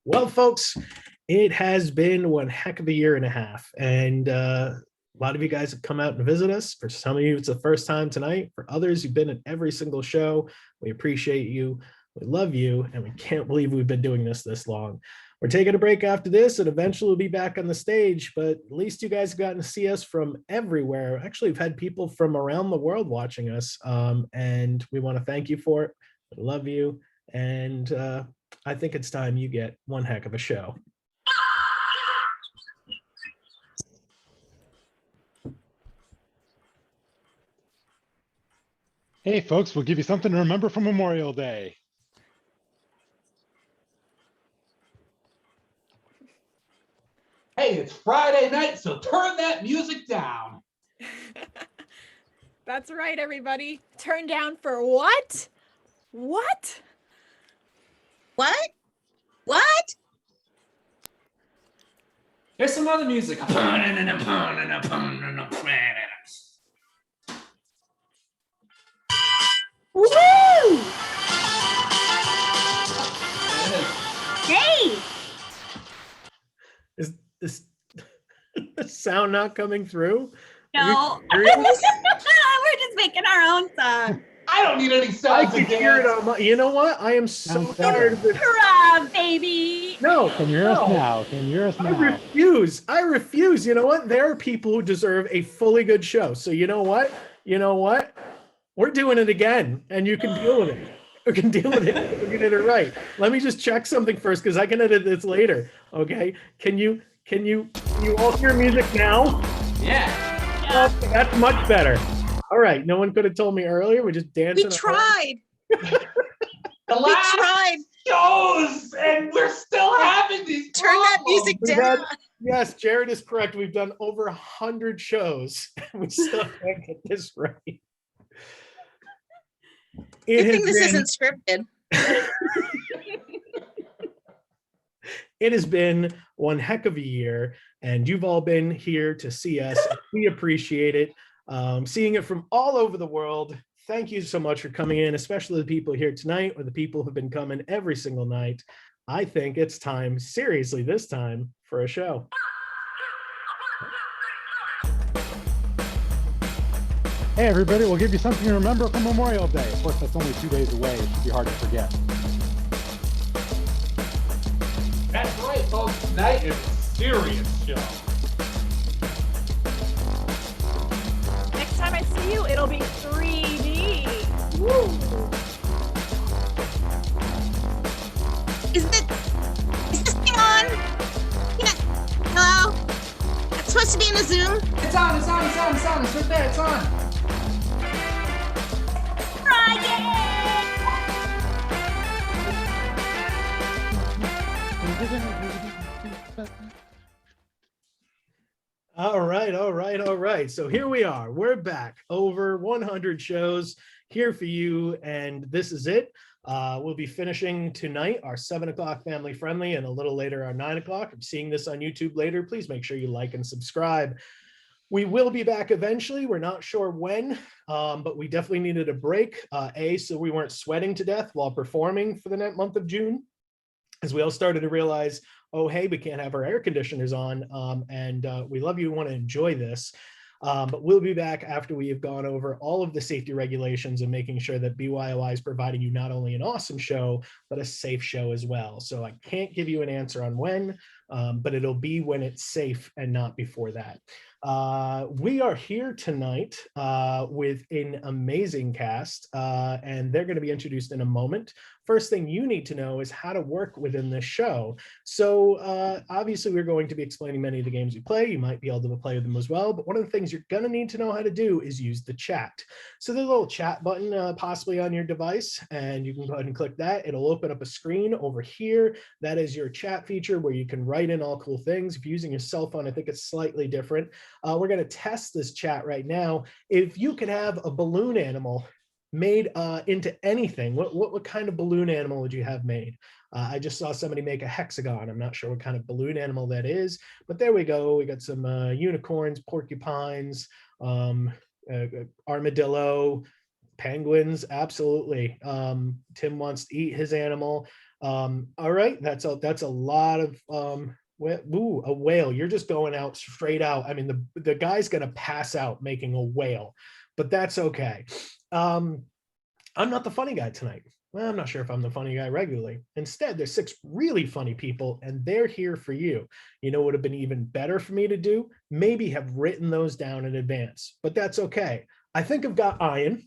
Well, folks, it has been one heck of a year and a half, and a lot of you guys have come out and visit us. For some of you, it's the first time tonight. For others, you've been at every single show. We appreciate you. We love you, and we can't believe we've been doing this long. We're taking a break after this, and eventually we'll be back on the stage, but at least you guys have gotten to see us from everywhere. Actually, we've had people from around the world watching us, and we want to thank you for it. We love you, and I think it's time you get one heck of a show. Hey folks, we'll give you something to remember from Memorial Day. Hey, it's Friday night, so turn that music down. That's right, everybody. Turn down for what? What? What? What? Here's some other music. Woo! Hey! Is this the sound not coming through? No. We're just making our own song. I don't need any I sounds can hear it on my, you know what? I am so Sounds tired of it. Hurrah, baby! No, Can you hear us now? Can you hear us I now? refuse. I refuse. You know what? There are people who deserve a fully good show. So you know what? You know what? We're doing it again, and you can deal with it. You can deal with it. We're getting it right. Let me just check something first, because I can edit this later. Okay? Can you all hear music now? Yeah. Oh, that's much better. All right. No one could have told me earlier. We're just dancing. We tried. The We last tried. shows, and we're still having these Turn that music We've down. had- Yes, Jared is correct. We've done over 100 shows. We still can't get this right. It Good has thing this been- isn't scripted. It has been one heck of a year, and you've all been here to see us. We appreciate it. Seeing it from all over the world. Thank you so much for coming in, especially the people here tonight or the people who've been coming every single night. I think it's time, seriously, this time for a show. Hey everybody, we'll give you something to remember from Memorial Day. Of course, that's only 2 days away. It should be hard to forget. That's right, folks. Tonight is a serious show. Next time I see you, it'll be 3D. Woo! Is this thing on? Hello? It's supposed to be in a Zoom? It's on. It's right there. It's on. All right. So here we are. We're back. Over 100 shows here for you, and this is it. We'll be finishing tonight our 7 o'clock family friendly, and a little later our 9 o'clock. If you're seeing this on YouTube later, please make sure you like and subscribe. We will be back eventually. We're not sure when, but we definitely needed a break. So we weren't sweating to death while performing for the month of June, as we all started to realize, oh, hey, we can't have our air conditioners on, and we love you, want to enjoy this. But we'll be back after we have gone over all of the safety regulations and making sure that BYOI is providing you not only an awesome show, but a safe show as well. So I can't give you an answer on when, but it'll be when it's safe and not before that. We are here tonight with an amazing cast, and they're going to be introduced in a moment. First thing you need to know is how to work within this show. So obviously we're going to be explaining many of the games we play. You might be able to play with them as well, but one of the things you're going to need to know how to do is use the chat. So there's a little chat button possibly on your device, and you can go ahead and click that. It'll open up a screen over here. That is your chat feature where you can write in all cool things. If you're using your cell phone, I think it's slightly different. We're going to test this chat right now. If you could have a balloon animal made into anything, what kind of balloon animal would you have made? I just saw somebody make a hexagon. I'm not sure what kind of balloon animal that is, but there we go. We got some unicorns, porcupines, armadillo, penguins. Absolutely. Tim wants to eat his animal. All right, that's a lot of ooh, a whale. You're just going out straight out. I mean, the guy's gonna pass out making a whale, but that's okay. I'm not the funny guy tonight. Well, I'm not sure if I'm the funny guy regularly. Instead, there's 6 really funny people, and they're here for you. You know what would have been even better for me to do? Maybe have written those down in advance, but that's okay. I think I've got Ian.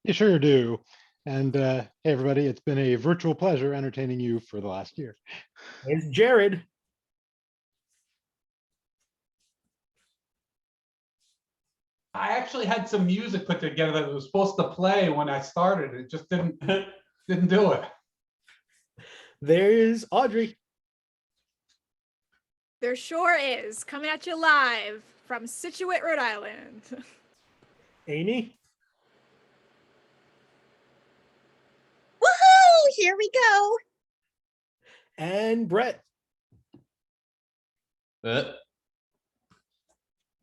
You sure do. And hey, everybody, it's been a virtual pleasure entertaining you for the last year. It's Jared. I actually had some music put together that was supposed to play when I started. It just didn't do it. There's Audrey. There sure is. Coming at you live from Scituate, Rhode Island. Amy. Woohoo! Here we go. And Brett.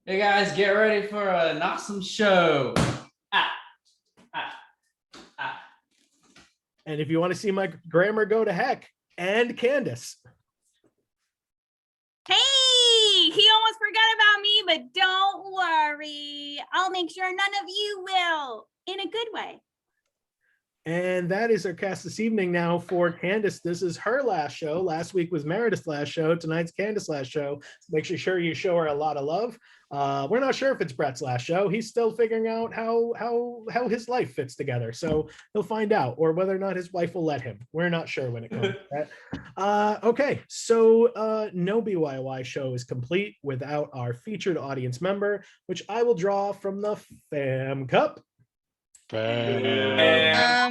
Hey guys, get ready for an awesome show. And if you want to see my grammar go to heck, and Candace. Hey, he almost forgot about me, but don't worry. I'll make sure none of you will, in a good way. And that is our cast this evening now for Candace. This is her last show. Last week was Meredith's last show. Tonight's Candace's last show. Make sure you show her a lot of love. We're not sure if it's Brett's last show. He's still figuring out how his life fits together. So he'll find out, or whether or not his wife will let him. We're not sure when it comes to that. Okay, so no BYOI show is complete without our featured audience member, which I will draw from the Fam Cup. That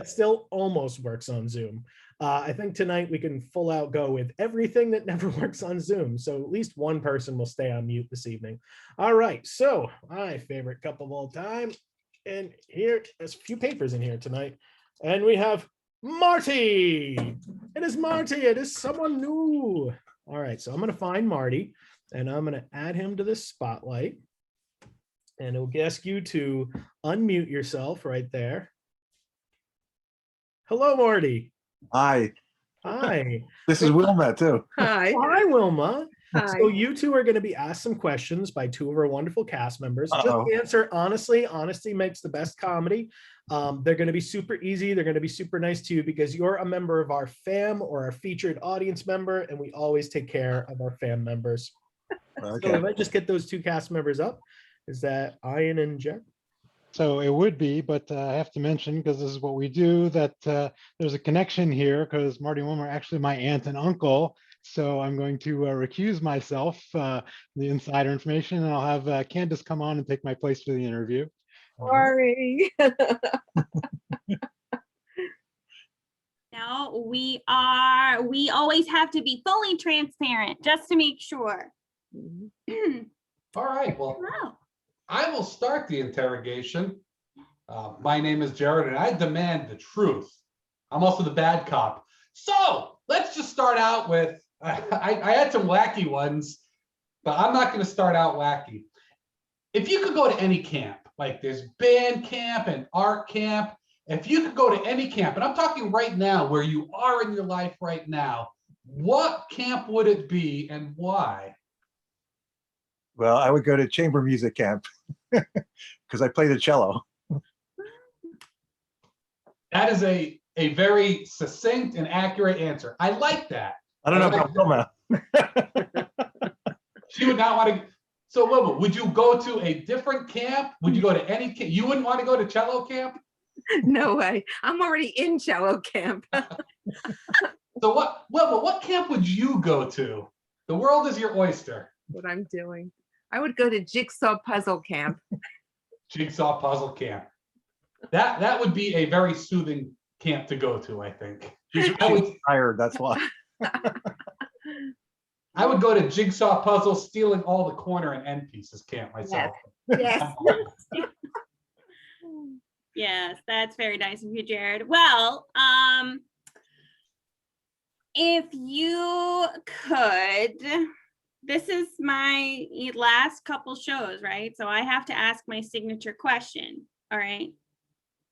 still almost works on Zoom. I think tonight we can full out go with everything that never works on Zoom. So at least one person will stay on mute this evening. All right, so my favorite cup of all time. And here, there's a few papers in here tonight. And we have Marty. It is Marty. It is someone new. All right, so I'm going to find Marty and I'm going to add him to this spotlight. And it'll ask you to unmute yourself right there. Hello, Marty. Hi. Hi. This is Wilma too. Hi. Hi, Wilma. Hi. So you two are going to be asked some questions by 2 of our wonderful cast members. Uh-oh. Just answer honestly. Honesty makes the best comedy. They're going to be super easy. They're going to be super nice to you because you're a member of our fam or our featured audience member, and we always take care of our fam members. Okay. So if I just get those 2 cast members up, is that Ian and Jared? So it would be, but I have to mention, because this is what we do, that there's a connection here because Marty and Wilma are actually my aunt and uncle. So I'm going to recuse myself from the insider information, and I'll have Candace come on and take my place for the interview. Sorry. No, we always have to be fully transparent just to make sure. All right, well, Wow. I will start the interrogation. My name is Jared, and I demand the truth. I'm also the bad cop. So let's just start out with, I had some wacky ones, but I'm not going to start out wacky. If you could go to any camp, like there's band camp and art camp, if you could go to any camp, and I'm talking right now where you are in your life right now, what camp would it be and why? Well, I would go to chamber music camp because I play the cello. That is a very succinct and accurate answer. I like that. I don't know about Wilma. She would not want to. So, Wilma, would you go to a different camp? Would you go to any camp? You wouldn't want to go to cello camp? No way. I'm already in cello camp. So what, Wilma, what camp would you go to? The world is your oyster. What I'm doing. I would go to jigsaw puzzle camp. Jigsaw puzzle camp. That would be a very soothing camp to go to, I think. She's tired, that's why. I would go to jigsaw puzzle, stealing all the corner and end pieces camp myself. Yes. Yes, that's very nice of you, Jared. Well, if you could, this is my last couple shows, right? So I have to ask my signature question. All right.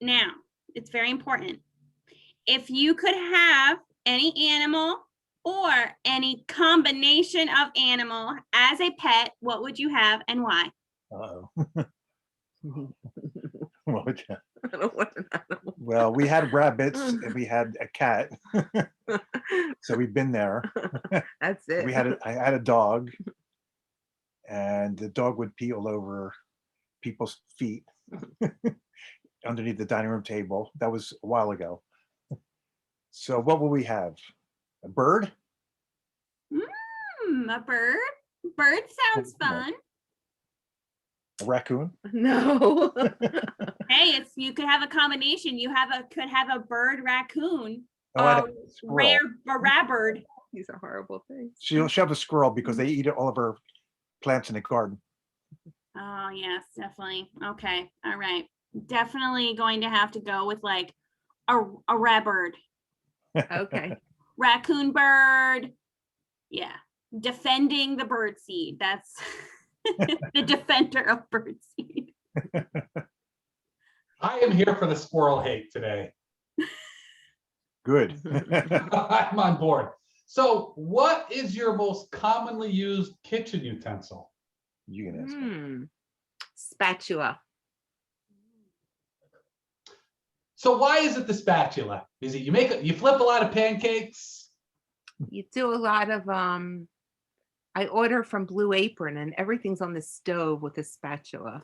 Now, It's very important. If you could have any animal or any combination of animal as a pet, what would you have and why? Uh-oh. What would you- I don't want an animal. Well, we had rabbits and we had a cat, so we've been there. That's it. I had a dog, and the dog would pee all over people's feet underneath the dining room table. That was a while ago. So what will we have? A bird? A bird. Bird sounds fun. A raccoon? No. Hey, it's you could have a combination. You could have a bird raccoon. Oh, I had A a squirrel. rabbird. These are horrible things. She'll have a squirrel because they eat all of her plants in the garden. Oh yes, definitely. Okay, all right. Definitely going to have to go with like a rabbird, Okay. raccoon bird. Yeah, defending the bird seed. That's the defender of bird seed. I am here for the squirrel hate today. Good. I'm on board. So what is your most commonly used kitchen utensil? You can ask. Spatula. So why is it the spatula? Is it you flip a lot of pancakes? You do a lot of I order from Blue Apron and everything's on the stove with a spatula.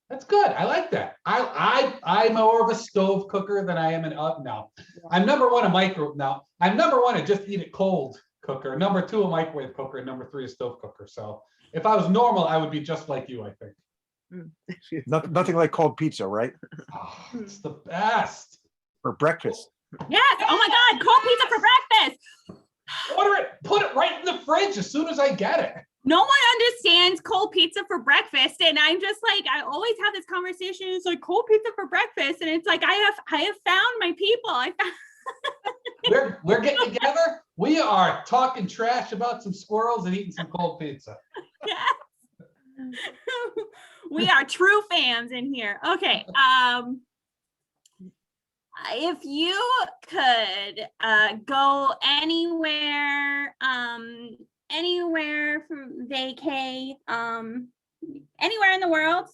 That's good. I like that. I'm more of a stove cooker than I am an oven. No, I'm number one a micro. No, I'm number one a just eat it cold cooker. Number two a microwave cooker. And number three a stove cooker. So if I was normal, I would be just like you. I think. Nothing like cold pizza, right? Oh, it's the best. For breakfast. Yes. Oh my God, cold pizza for breakfast. Order it. Put it right in the fridge as soon as I get it. No one understands cold pizza for breakfast, and I'm just like, I always have this conversation. It's like cold pizza for breakfast, and it's like I have found my people. We're getting together. We are talking trash about some squirrels and eating some cold pizza. Yes. We are true fans in here. Okay. If you could go anywhere from vacay, anywhere in the world,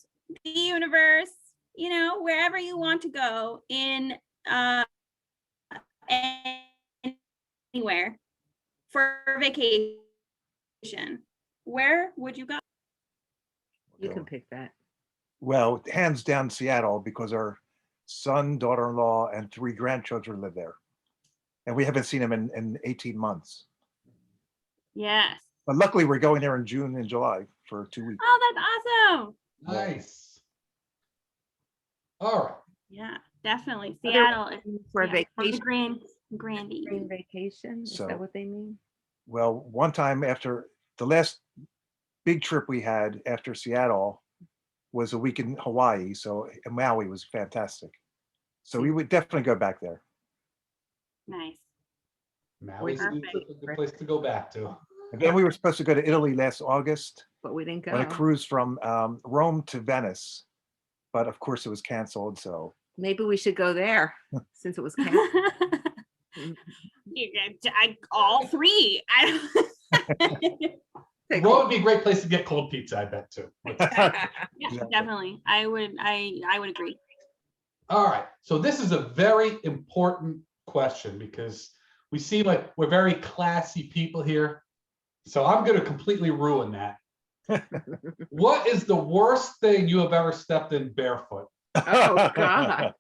the universe, wherever you want to go in anywhere for vacation, where would you go? You can pick that. Well, hands down Seattle, because our son, daughter-in-law, and 3 grandchildren live there. And we haven't seen them in 18 months. Yes. But luckily we're going there in June and July for 2 weeks. Oh, that's awesome. Nice. All right. Yeah, definitely. Other Seattle for a yeah, for the vacation. Grandy. Green vacation. Is So- that what they mean? Well, one time after the last big trip we had after Seattle was a week in Hawaii. So Maui was fantastic. So we would definitely go back there. Nice. Maui's a Perfect. good place to go back to. And then we were supposed to go to Italy last August But we didn't on a go. cruise from Rome to Venice. But of course it was canceled. So Maybe we should go there since it was canceled. All three. Rome would be a great place to get cold pizza, I bet too. Yeah, Yeah. definitely. I would agree. All right. So this is a very important question because we seem like we're very classy people here. So I'm going to completely ruin that. What is the worst thing you have ever stepped in barefoot? Oh God.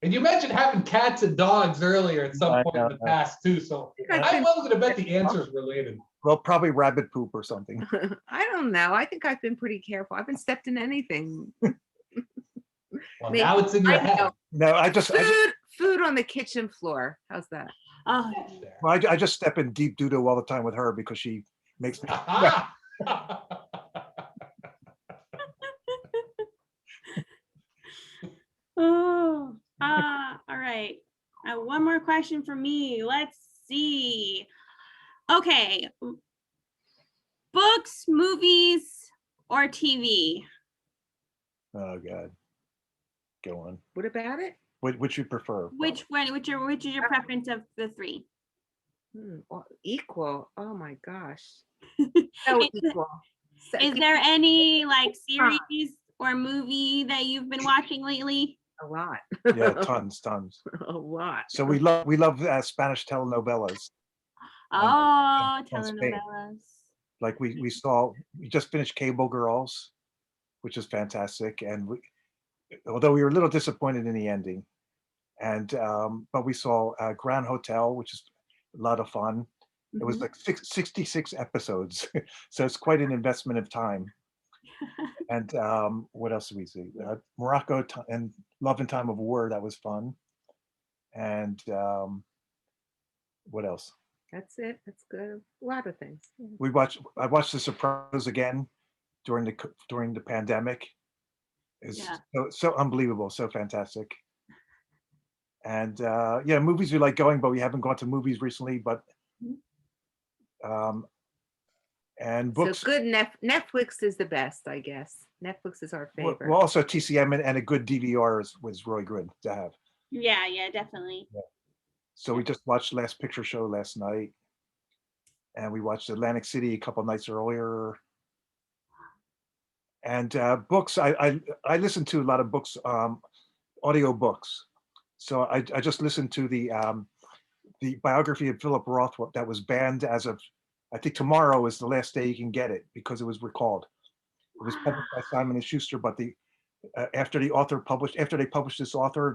And you mentioned having cats and dogs earlier at some I point in the know. past too. So I've I'm been- willing to bet the answer is related. Well, probably rabbit poop or something. I don't know. I think I've been pretty careful. I haven't stepped in anything. Well, Maybe- now it's in your I head. know. No, I just Food on the kitchen floor. How's that? Oh, well, I just step in deep doo-doo all the time with her because she makes me. Aha! oh. All right. One more question for me. Let's see. Okay. Book books, movies, or TV? Oh God. Go on. What about it? Which you prefer? Which one? Which is your preference of the three? Well, equal. Oh my gosh. So Is- equal. So- Is there any like series or movie that you've been watching lately? a lot? Yeah, tons. A lot. So we love Spanish telenovelas. Oh, on Spain. telenovelas. Like we just finished Cable Girls, which is fantastic, and although we were a little disappointed in the ending, and but we saw Grand Hotel, which is a lot of fun. It was like 66 episodes, so it's quite an investment of time. And what else did we see? Morocco and Love and Time of War, that was fun. And what else? That's it. That's good. A lot of things. I watched The Sopranos again during the pandemic. It's so unbelievable, so fantastic. And yeah, movies we like going, but we haven't gone to movies recently. But and books. So good. Netflix is the best, I guess. Netflix is our favorite. Well, also TCM and a good DVR was really good to have. Yeah, definitely. Yeah. So we just watched Last Picture Show last night, and we watched Atlantic City a couple nights earlier. And books, I listen to a lot of books, audio books. So I just listened to the biography of Philip Roth that was banned as of, I think tomorrow is the last day you can get it because it was recalled. It was published by Simon & Schuster, but after they published this author,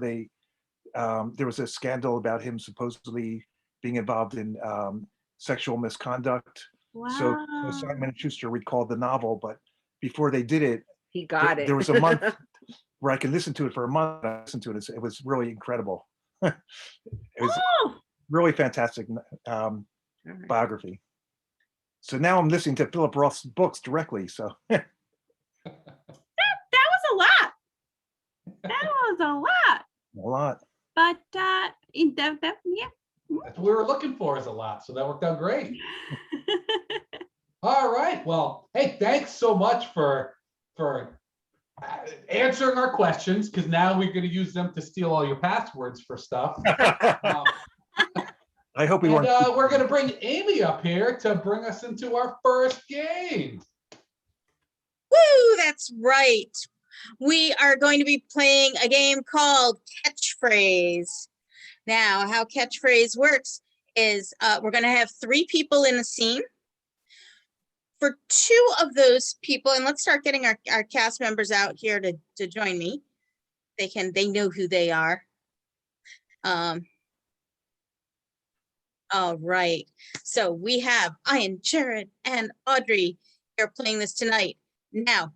there was a scandal about him supposedly being involved in sexual misconduct. Wow. So Simon & Schuster recalled the novel, but before they did it, he got it. There was a month where I could listen to it for a month. I listened to it. It was really incredible. It was really fantastic biography. So now I'm listening to Philip Roth's books directly. So that was a lot. That was a lot. A lot. But yeah. That's what we were looking for, is a lot. So that worked out great. All right. Well, hey, thanks so much for answering our questions, because now we're going to use them to steal all your passwords for stuff. I hope we weren't. We're going to bring Amy up here to bring us into our first game. Woo, that's right. We are going to be playing a game called Catchphrase. Now, how Catchphrase works is we're going to have 3 people in a scene. For 2 of those people, and let's start getting our cast members out here to join me. They know who they are. All right. So we have Ian, Jared, and Audrey here playing this tonight. Now,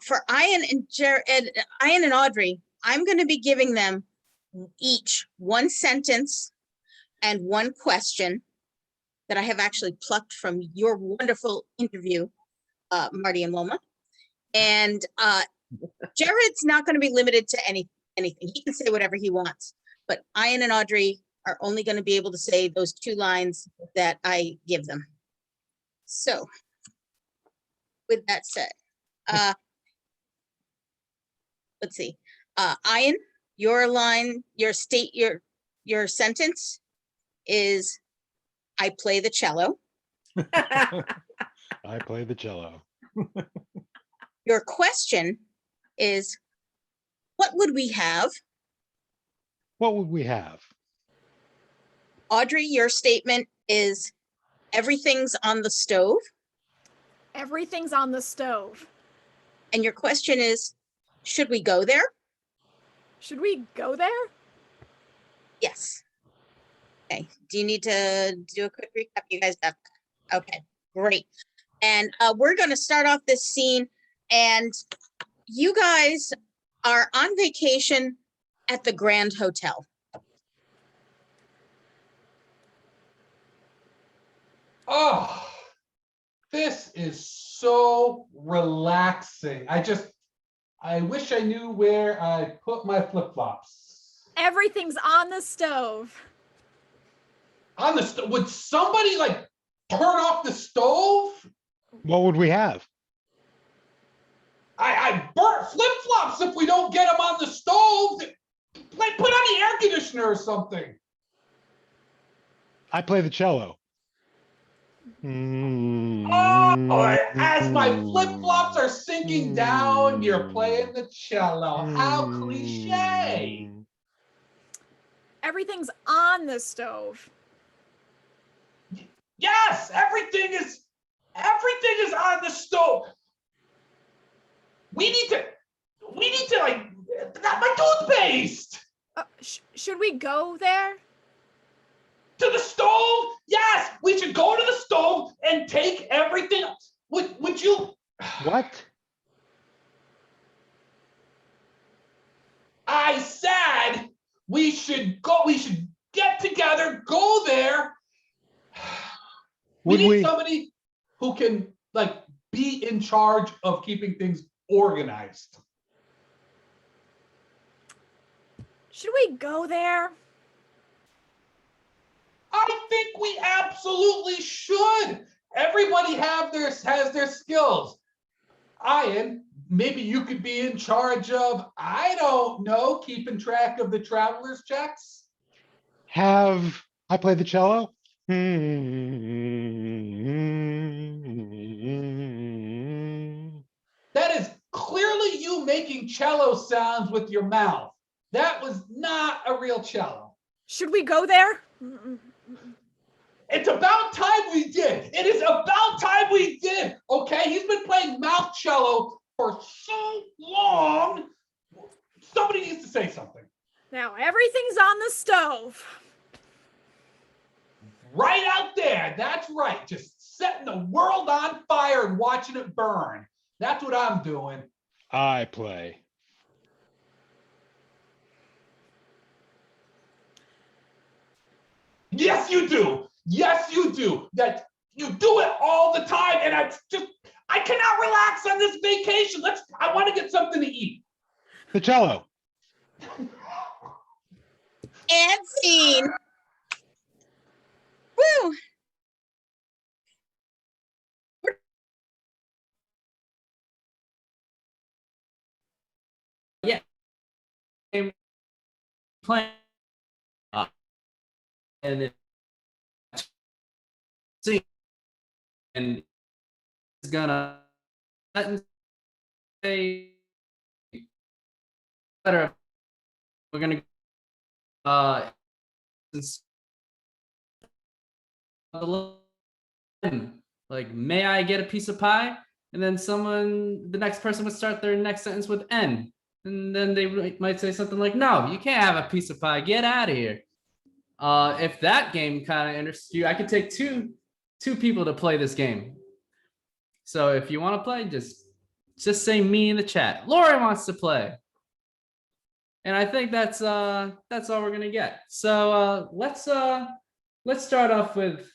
for Ian and Audrey, I'm going to be giving them each 1 sentence and 1 question that I have actually plucked from your wonderful interview, Marty and Wilma. And Jared's not going to be limited to anything. He can say whatever he wants. But Ian and Audrey are only going to be able to say those 2 lines that I give them. So, with that said, let's see. Ian, your line, your sentence is, I play the cello. I play the cello. Your question is, what would we have? What would we have? Audrey, your statement is, everything's on the stove. Everything's on the stove. And your question is, should we go there? Should we go there? Yes. Okay. Do you need to do a quick recap? You guys have that. Okay, great. And we're going to start off this scene, and you guys are on vacation at the Grand Hotel. Oh, this is so relaxing. I wish I knew where I put my flip-flops. Everything's on the stove. On the stove? Would somebody like turn off the stove? What would we have? I burnt flip-flops if we don't get them on the stove. Like, put on the air conditioner or something. I play the cello. Oh, as my flip-flops are sinking down, you're playing the cello. How cliche. Everything's on the stove. Yes, everything is on the stove. We need to like, my toothpaste. Should we go there? To the stove? Yes, we should go to the stove and take everything. Would you? What? I said we should go. We should get together, go there. We Would need we? somebody who can like be in charge of keeping things organized. Should we go there? I think we absolutely should. Everybody has their skills. Ian, maybe you could be in charge of, I don't know, keeping track of the traveler's checks. Have I played the cello? That is clearly you making cello sounds with your mouth. That was not a real cello. Should we go there? It's about time we did. It is about time we did. Okay, he's been playing mouth cello for so long. Somebody needs to say something. Now everything's on the stove. Right out there. That's right. Just setting the world on fire and watching it burn. That's what I'm doing. I play. Yes, you do. Yes, you do. That you do it all the time, and I cannot relax on this vacation. I want to get something to eat. The cello. And scene. Woo! Yeah. Playing. And it, see, and it's gonna say better. We're gonna like, may I get a piece of pie? And then the next person would start their next sentence with N, and then they might say something like, "No, you can't have a piece of pie. Get out of here." If that game kind of interests you, I could take two people to play this game. So if you want to play, just say me in the chat. Lori wants to play, and I think that's all we're gonna get. So let's start off with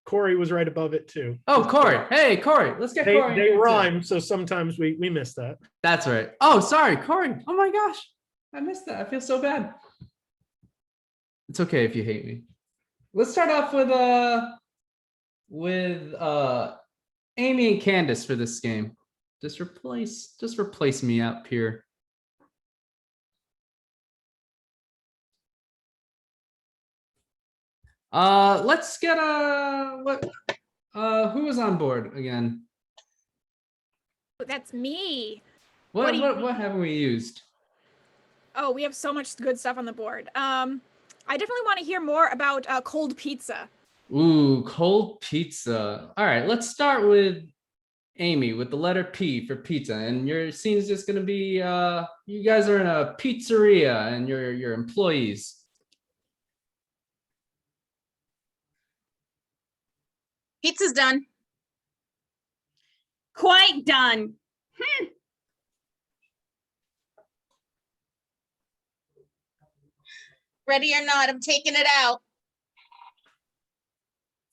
Corey was right above it too. Oh, Corey. Hey, Corey. Let's get Corey. They rhyme, so sometimes we miss that. That's right. Oh, sorry, Corey. Oh my gosh, I missed that. I feel so bad. It's okay if you hate me. Let's start off with Amy and Candace for this game. Just replace me up here. Let's get who was on board again? That's me. What haven't we used? Oh, we have so much good stuff on the board. I definitely want to hear more about cold pizza. Ooh, cold pizza. All right, let's start with Amy with the letter P for pizza. And your scene is just going to be, you guys are in a pizzeria and you're employees. Pizza's done. Quite done. Ready or not, I'm taking it out.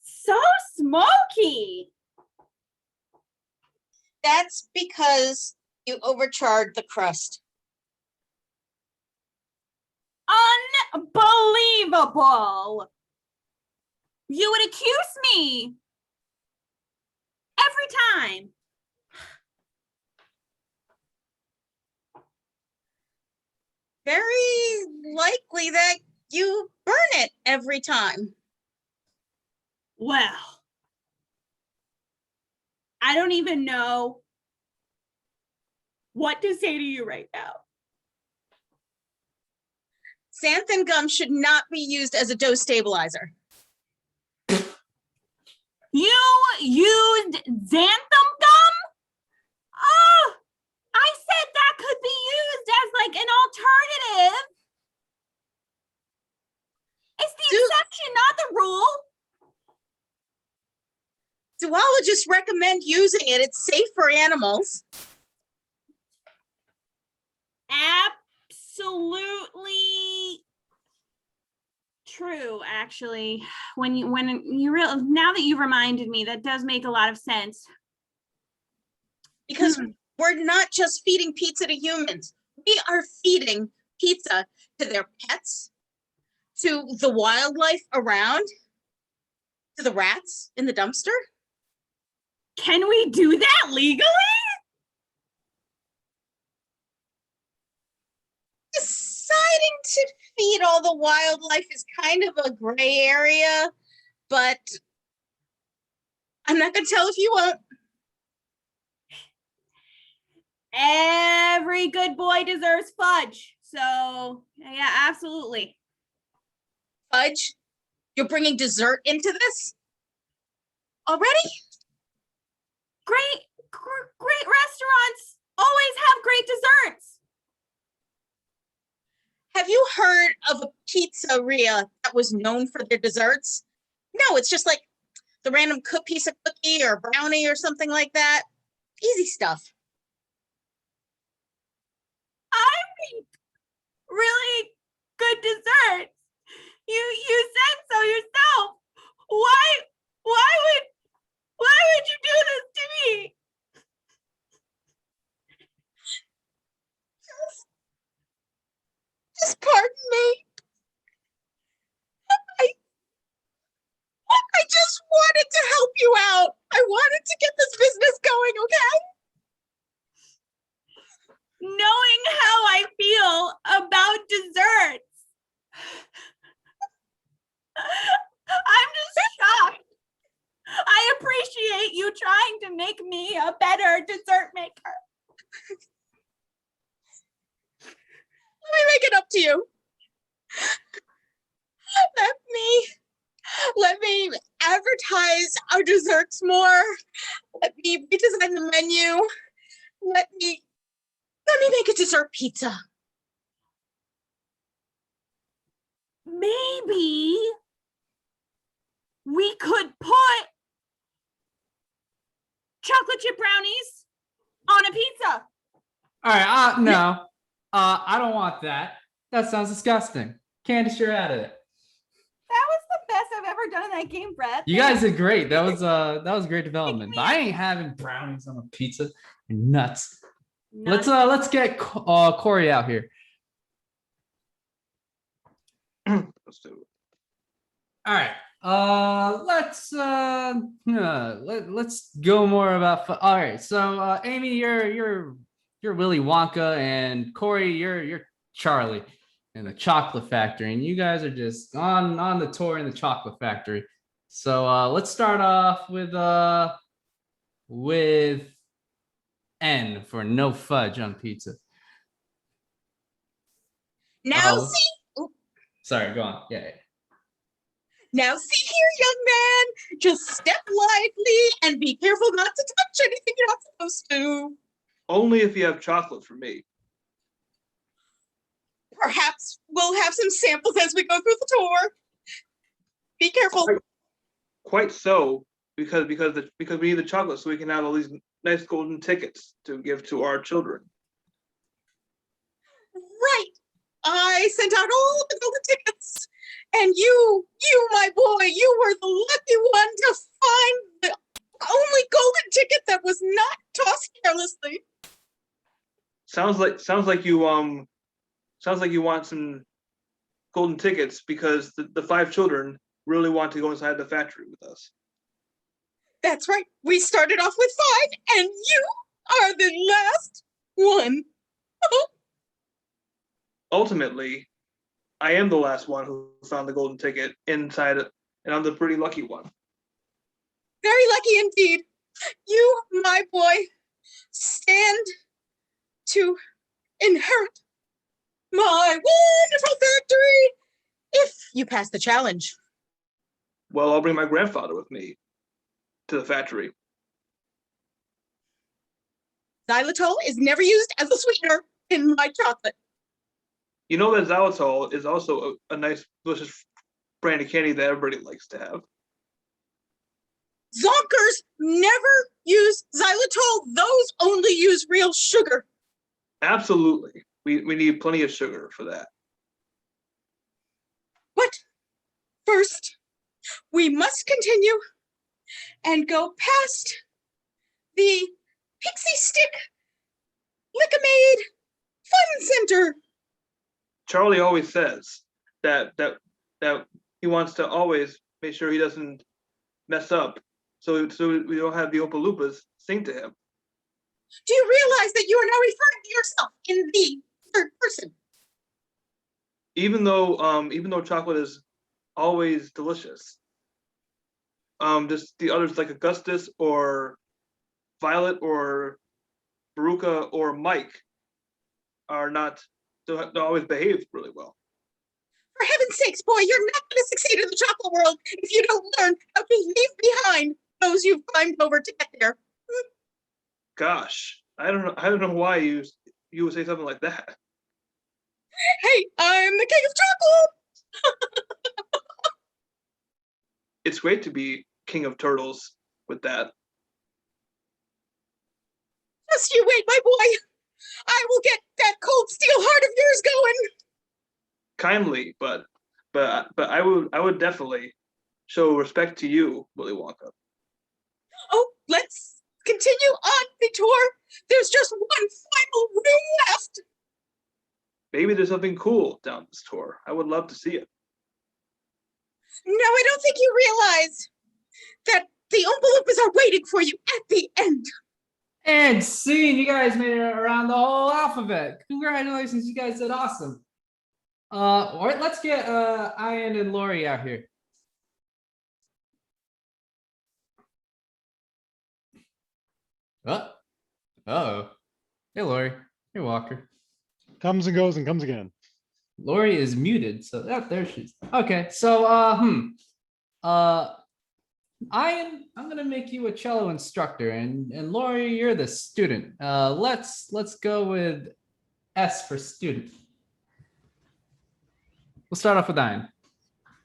So smoky. That's because you overcharged the crust. Unbelievable. You would accuse me. every time. Very likely that you burn it every time. Well, I don't even know what to say to you right now. Xanthan gum should not be used as a dose stabilizer. You used xanthan gum? Oh, I said that could be used as like an alternative. It's the exception, not the rule. Zoologists recommend using it. It's safe for animals. Absolutely true, actually. When you real now that you've reminded me, that does make a lot of sense. Because we're not just feeding pizza to humans. We are feeding pizza to their pets, to the wildlife around, to the rats in the dumpster. Can we do that legally? Deciding to feed all the wildlife is kind of a gray area, but I'm not going to tell if you won't. Every good boy deserves fudge. So, yeah, absolutely. Fudge, you're bringing dessert into this already? Great restaurants always have great desserts. Have you heard of a pizzeria that was known for their desserts? No, it's just like the random piece of cookie or brownie or something like that. Easy stuff. I mean, really good desserts. You said so yourself. Why would you do this to me? Just pardon me. I just wanted to help you out. I wanted to get this business going, okay? Knowing how I feel about desserts, I'm just shocked. I appreciate you trying to make me a better dessert maker. Let me make it up to you. Let me advertise our desserts more. Let me redesign the menu. Let me make a dessert pizza. Maybe we could put chocolate chip brownies on a pizza. All right, no, I don't want that. That sounds disgusting. Candace, you're out of it. That was the best I've ever done in that game, Brett. You guys did great. That was great development. But I ain't having brownies on a pizza. You're nuts. Let's get Corey out here. Let's do it. All right. Let's go more about. All right. So Amy, you're Willy Wonka, and Corey, you're Charlie in the chocolate factory, and you guys are just on the tour in the chocolate factory. So let's start off with N for no fudge on pizza. Now see. Sorry, go on. Yeah. Now see here, young man. Just step lively and be careful not to touch anything you're not supposed to. Only if you have chocolate for me. Perhaps we'll have some samples as we go through the tour. Be careful. Quite so, because we need the chocolate so we can have all these nice golden tickets to give to our children. Right. I sent out all the golden tickets. And you, my boy, you were the lucky one to find the only golden ticket that was not tossed carelessly. Sounds like you want some golden tickets because the 5 children really want to go inside the factory with us. That's right. We started off with 5, and you are the last one. Ultimately, I am the last one who found the golden ticket inside it, and I'm the pretty lucky one. Very lucky indeed. You, my boy, stand to inherit my wonderful factory if you pass the challenge. Well, I'll bring my grandfather with me to the factory. Xylitol is never used as a sweetener in my chocolate. You know that xylitol is also a nice, delicious brand of candy that everybody likes to have. Zonkers never use xylitol. Those only use real sugar. Absolutely. We need plenty of sugar for that. But first, we must continue and go past the Pixie Stick Lickamaid Fun Center. Charlie always says that he wants to always make sure he doesn't mess up, so we don't have the Oompa Loompas sing to him. Do you realize that you are now referring to yourself in the third person? Even though chocolate is always delicious, just the others like Augustus or Violet or Baruka or Mike don't always behave really well. For heaven's sakes, boy, you're not going to succeed in the chocolate world if you don't learn how to leave behind those you've climbed over to get there. Gosh, I don't know why you would say something like that. Hey, I'm the king of chocolate. It's great to be king of turtles with that. Just you wait, my boy. I will get that cold steel heart of yours going. Kindly, but I would definitely show respect to you, Willy Wonka. Oh, let's continue on the tour. There's just one final room left. Maybe there's something cool down this tour. I would love to see it. No, I don't think you realize that the Oompa Loompas are waiting for you at the end. And scene, you guys made it around the whole alphabet. Congratulations, you guys did awesome. All right, let's get Ian and Lori out here. Oh. Hey, Lori. Hey, Walker. Comes and goes and comes again. Lori is muted, so there she is. Okay, so Ian, I'm gonna make you a cello instructor, and Lori, you're the student. Let's go with S for student. We'll start off with Ian.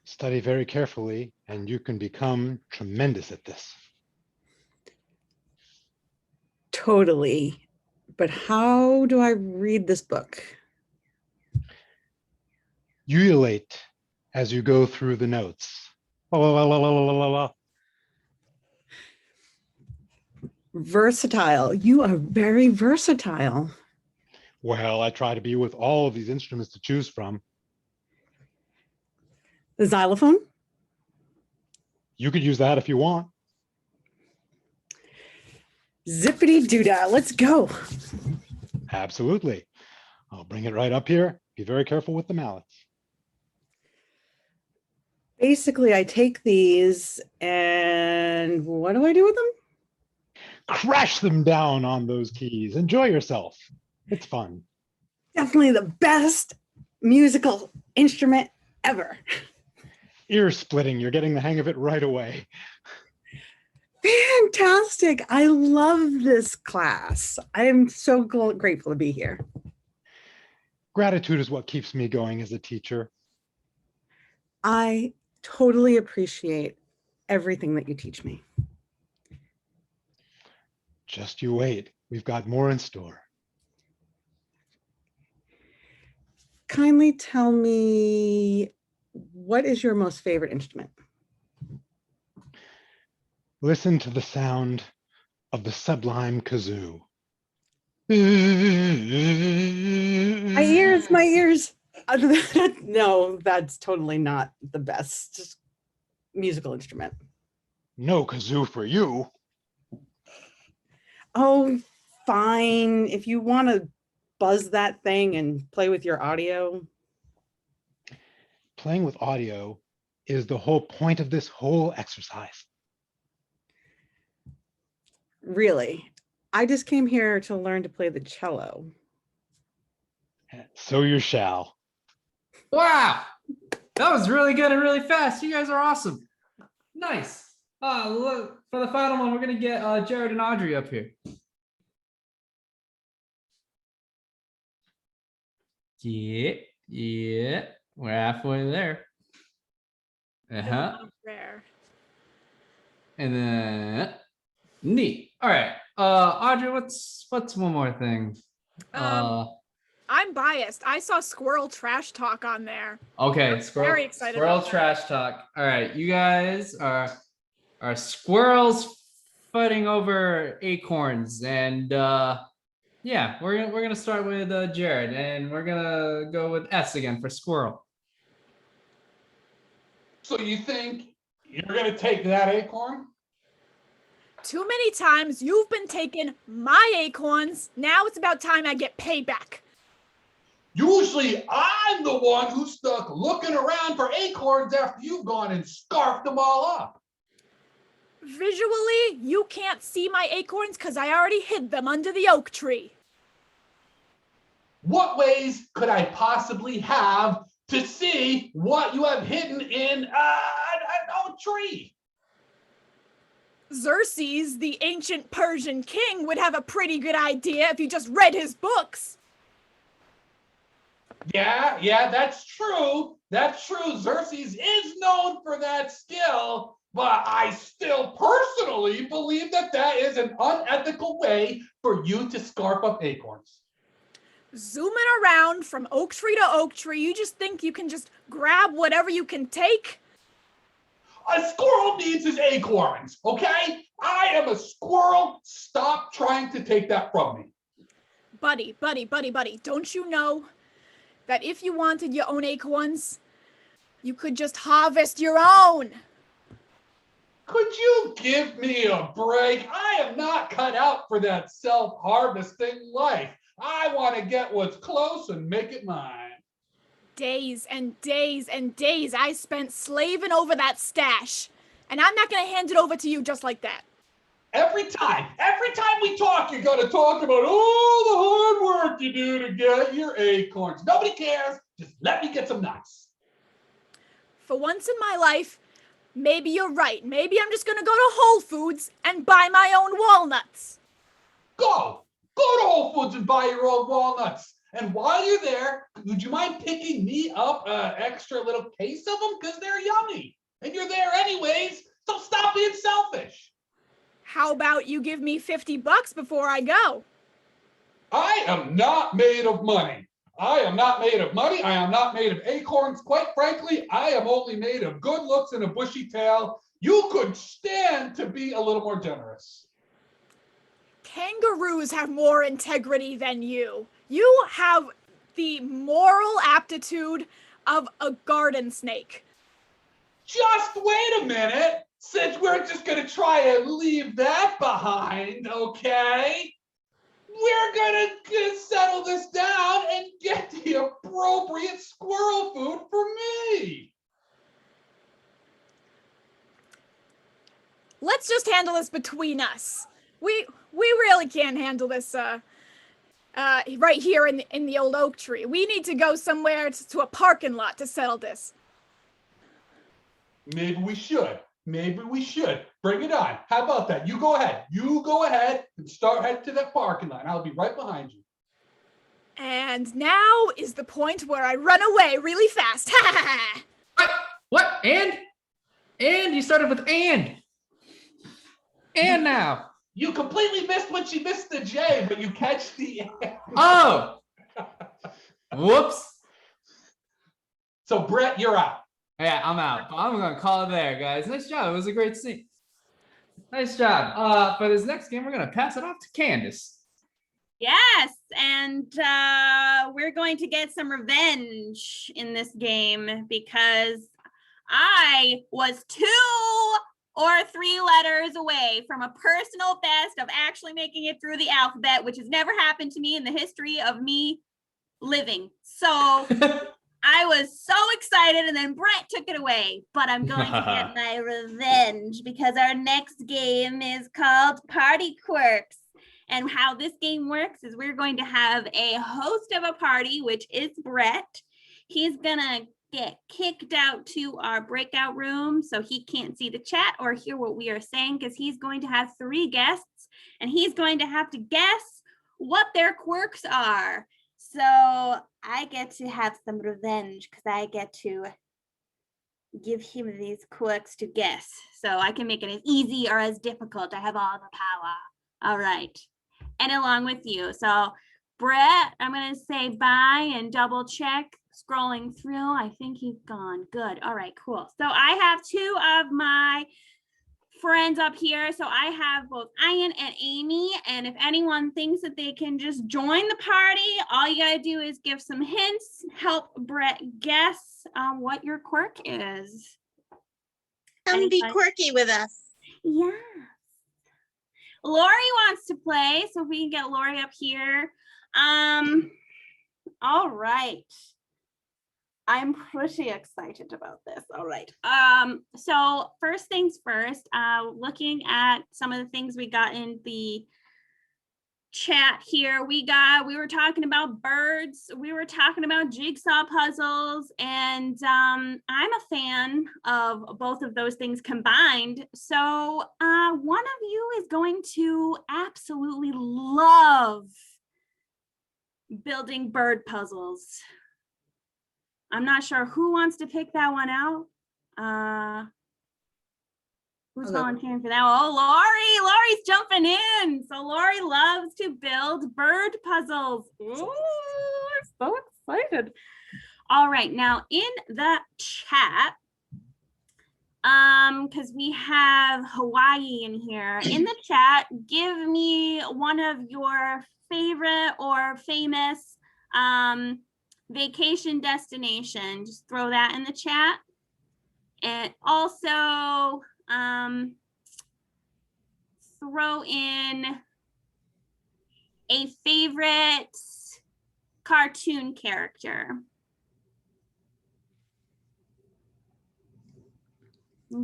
Study very carefully, and you can become tremendous at this. Totally. But how do I read this book? Ululate as you go through the notes. La, la, la, la, la, la, la. Versatile. You are very versatile. Well, I try to be with all of these instruments to choose from. The xylophone? You could use that if you want. Zippity doodah. Let's go. Absolutely. I'll bring it right up here. Be very careful with the mallets. Basically, I take these and what do I do with them? Crash them down on those keys. Enjoy yourself. It's fun. Definitely the best musical instrument ever. Ear splitting. You're getting the hang of it right away. Fantastic. I love this class. I am so grateful to be here. Gratitude is what keeps me going as a teacher. I totally appreciate everything that you teach me. Just you wait. We've got more in store. Kindly tell me, what is your most favorite instrument? Listen to the sound of the sublime kazoo. My ears. No, that's totally not the best musical instrument. No kazoo for you. Oh, fine. If you want to buzz that thing and play with your audio. Playing with audio is the whole point of this whole exercise. Really, I just came here to learn to play the cello. So you shall. Wow, that was really good and really fast. You guys are awesome. Nice. Look, for the final one, we're gonna get Jared and Audrey up here. Yeah, we're halfway there. Rare. And then neat. All right, Audrey, what's one more thing? I'm biased. I saw squirrel trash talk on there. Okay, I'm very excited squirrel about that. trash talk. All right, you guys are squirrels fighting over acorns, and yeah, we're gonna start with Jared, and we're gonna go with S again for squirrel. So you think you're gonna take that acorn? Too many times you've been taking my acorns. Now it's about time I get payback. Usually I'm the one who's stuck looking around for acorns after you've gone and scarfed them all up. Visually, you can't see my acorns because I already hid them under the oak tree. What ways could I possibly have to see what you have hidden in an oak tree? Xerxes, the ancient Persian king, would have a pretty good idea if you just read his books. Yeah, that's true. That's true. Xerxes is known for that skill, but I still personally believe that is an unethical way for you to scarf up acorns. Zooming around from oak tree to oak tree, you just think you can just grab whatever you can take? A squirrel needs his acorns, okay? I am a squirrel. Stop trying to take that from me. Buddy, don't you know that if you wanted your own acorns, you could just harvest your own? Could you give me a break? I am not cut out for that self-harvesting life. I want to get what's close and make it mine. Days and days and days I spent slaving over that stash, and I'm not going to hand it over to you just like that. Every time we talk, you're going to talk about all the hard work you do to get your acorns. Nobody cares. Just let me get some nuts. For once in my life, maybe you're right. Maybe I'm just going to go to Whole Foods and buy my own walnuts. Go to Whole Foods and buy your own walnuts. And while you're there, would you mind picking me up an extra little case of them? Because they're yummy. And you're there anyways, so stop being selfish. How about you give me $50 before I go? I am not made of money. I am not made of money. I am not made of acorns. Quite frankly, I am only made of good looks and a bushy tail. You could stand to be a little more generous. Kangaroos have more integrity than you. You have the moral aptitude of a garden snake. Just wait a minute, since we're just going to try and leave that behind, okay? We're going to settle this down and get the appropriate squirrel food for me. Let's just handle this between us. We really can't handle this right here in the old oak tree. We need to go somewhere to a parking lot to settle this. Maybe we should. Bring it on. How about that? You go ahead and start heading to that parking lot. I'll be right behind you. And now is the point where I run away really fast. Ha ha ha! What? And you started with and now. You completely missed when she missed the J, but you catch the N. Oh! Whoops. So Brett, you're out. Yeah, I'm out. I'm gonna call it there, guys. Nice job. It was a great scene. Nice job. For this next game, we're gonna pass it off to Candace. Yes, and we're going to get some revenge in this game because I was too or 3 letters away from a personal best of actually making it through the alphabet, which has never happened to me in the history of me living. So I was so excited, and then Brett took it away, but I'm going to get my revenge because our next game is called Party Quirks. And how this game works is we're going to have a host of a party, which is Brett. He's gonna get kicked out to our breakout room so he can't see the chat or hear what we are saying, because he's going to have 3 guests and he's going to have to guess what their quirks are. So I get to have some revenge because I get to give him these quirks to guess. So I can make it as easy or as difficult. I have all the power. All right. And along with you. So Brett, I'm going to say bye and double check. Scrolling through, I think he's gone. Good. All right, cool. So I have 2 of my friends up here. So I have both Ian and Amy. And if anyone thinks that they can just join the party, all you got to do is give some hints, help Brett guess what your quirk is. Come be quirky with us. Yeah. Lori wants to play, so if we can get Lori up here. All right. I'm pretty excited about this. All right. So first things first, looking at some of the things we got in the chat here, we were talking about birds, we were talking about jigsaw puzzles, and I'm a fan of both of those things combined. So one of you is going to absolutely love building bird puzzles. I'm not sure who wants to pick that one out. Who's volunteering for that? Oh, Lori's jumping in. So Lori loves to build bird puzzles. Ooh, I'm so excited. All right, now in the chat, because we have Hawaii in here, in the chat, give me one of your favorite or famous vacation destination. Just throw that in the chat. And also throw in a favorite cartoon character.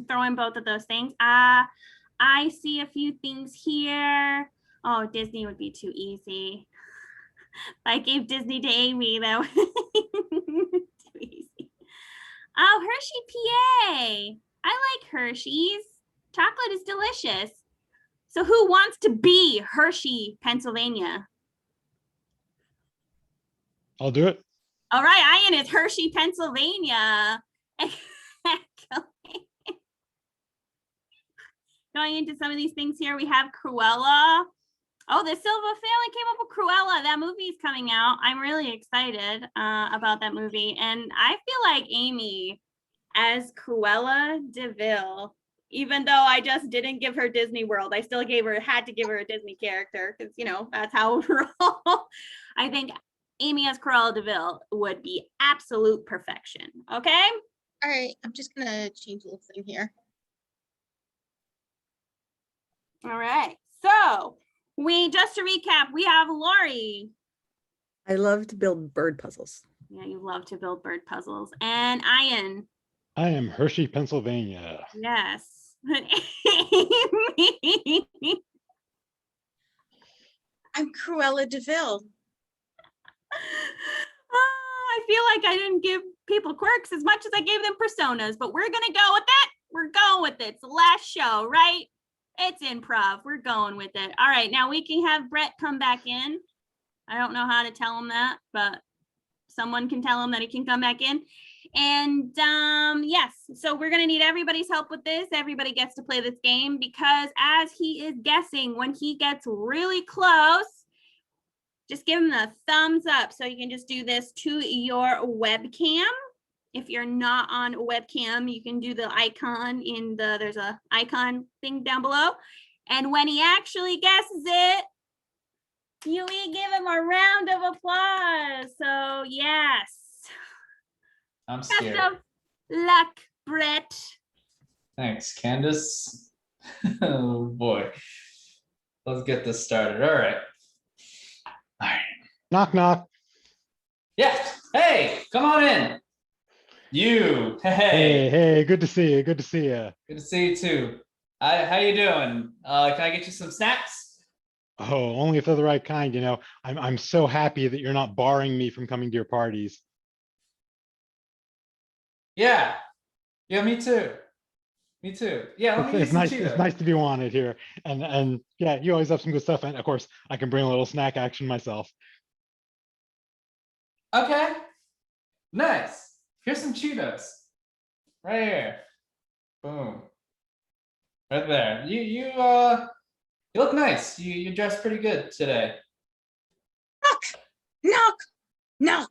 Throw in both of those things. I see a few things here. Oh, Disney would be too easy. If I gave Disney to Amy, that would be too easy. Oh, Hershey, PA. I like Hershey's. Chocolate is delicious. So who wants to be Hershey, Pennsylvania? I'll do it. All right, Ian is Hershey, Pennsylvania. Going into some of these things here, we have Cruella. Oh, the Silva family came up with Cruella. That movie is coming out. I'm really excited about that movie. And I feel like Amy as Cruella DeVille, even though I just didn't give her Disney World, I still had to give her a Disney character because, you know, that's how we roll. I think Amy as Cruella DeVille would be absolute perfection. Okay? All right, I'm just going to change a little thing here. All right. So just to recap, we have Lori. I love to build bird puzzles. Yeah, you love to build bird puzzles. And Ian. I am Hershey, Pennsylvania. Yes. I'm Cruella DeVille. I feel like I didn't give people quirks as much as I gave them personas, but we're going to go with it. We're going with it. It's the last show, right? It's improv. We're going with it. All right. Now we can have Brett come back in. I don't know how to tell him that, but someone can tell him that he can come back in. And yes, so we're going to need everybody's help with this. Everybody gets to play this game because as he is guessing, when he gets really close, just give him a thumbs up. So you can just do this to your webcam. If you're not on a webcam, you can do the icon there's a icon thing down below. And when he actually guesses it, we give him a round of applause. So yes. I'm scared. Best of luck, Brett. Thanks, Candace. Oh boy. Let's get this started. All right. Knock, knock. Yeah. Hey, come on in. You. Hey, Hey. hey, good to see you. Good to see you. Good to see you too. How you doing? Can I get you some snacks? Oh, only if they're the right kind, you know. I'm so happy that you're not barring me from coming to your parties. Yeah. Yeah, me too. Me too. Yeah, let me get It's some nice. It's Cheetos. nice to be wanted here. And yeah, you always have some good stuff. And of course, I can bring a little snack action myself. Okay. Nice. Here's some Cheetos. Right here. Boom. Right there. You look nice. You dressed pretty good today. Knock, knock.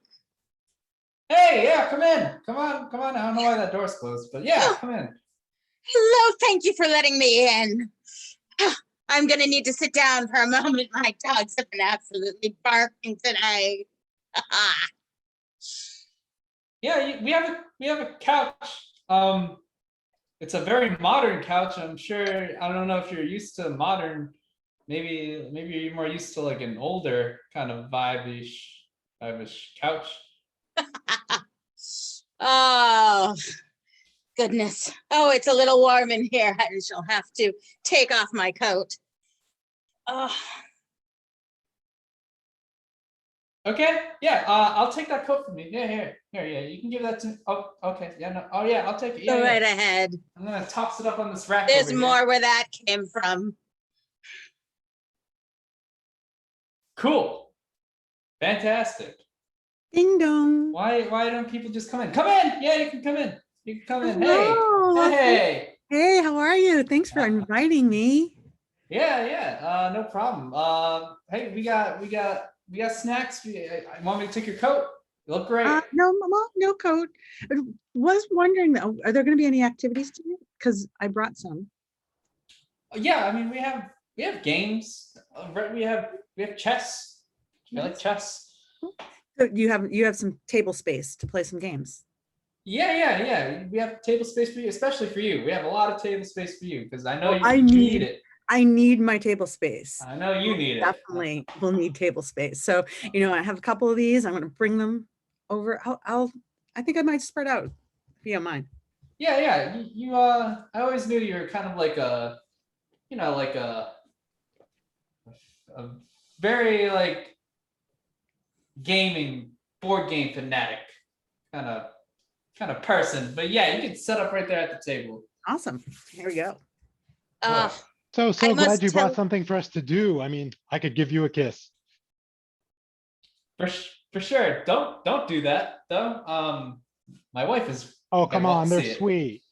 Hey, yeah, come in. Come on, come on. I don't know why that door's closed, but yeah, come in. Hello, thank you for letting me in. I'm gonna need to sit down for a moment. My dogs have been absolutely barking today. Yeah, we have a couch. It's a very modern couch. I'm sure. I don't know if you're used to modern. Maybe you're more used to like an older kind of vibe-ish couch. Oh, goodness. Oh, it's a little warm in here. I shall have to take off my coat. Oh, Okay, yeah. I'll take that coat from you. Yeah, here. Yeah. You can give that to me. Oh, okay. Yeah, no. Oh, yeah. I'll take it. Yeah, go right yeah. ahead. I'm gonna toss it up on this rack. There's over more here. where that came from. Cool. Fantastic. Ding dong. Why don't people just come in? Come in. Yeah, you can come in. You can come in. Hello. Hey. Hey, how are you? Thanks for inviting me. Yeah. No problem. Hey, we got snacks. I want me to take your coat. You look great. No, Mama, no coat. I was wondering though, are there going to be any activities today? Because I brought some. Yeah, I mean we have games. Right, we have chess. You like chess? So you have some table space to play some games. Yeah. We have table space for you, especially for you. We have a lot of table space for you because I know I you need need it. I need my table space. I know you need it. Definitely will need table space. So, I have a couple of these. I'm going to bring them over. I think I might spread out if you don't mind. Yeah. You I always knew you were kind of like a a very like gaming board game fanatic kind of person. But yeah, you can set up right there at the table. Awesome. Here we go. So I glad must you brought tell- something for us to do. I mean, I could give you a kiss. For sure. Don't do that though. My wife is. Oh, I come love on, to they're see it. sweet.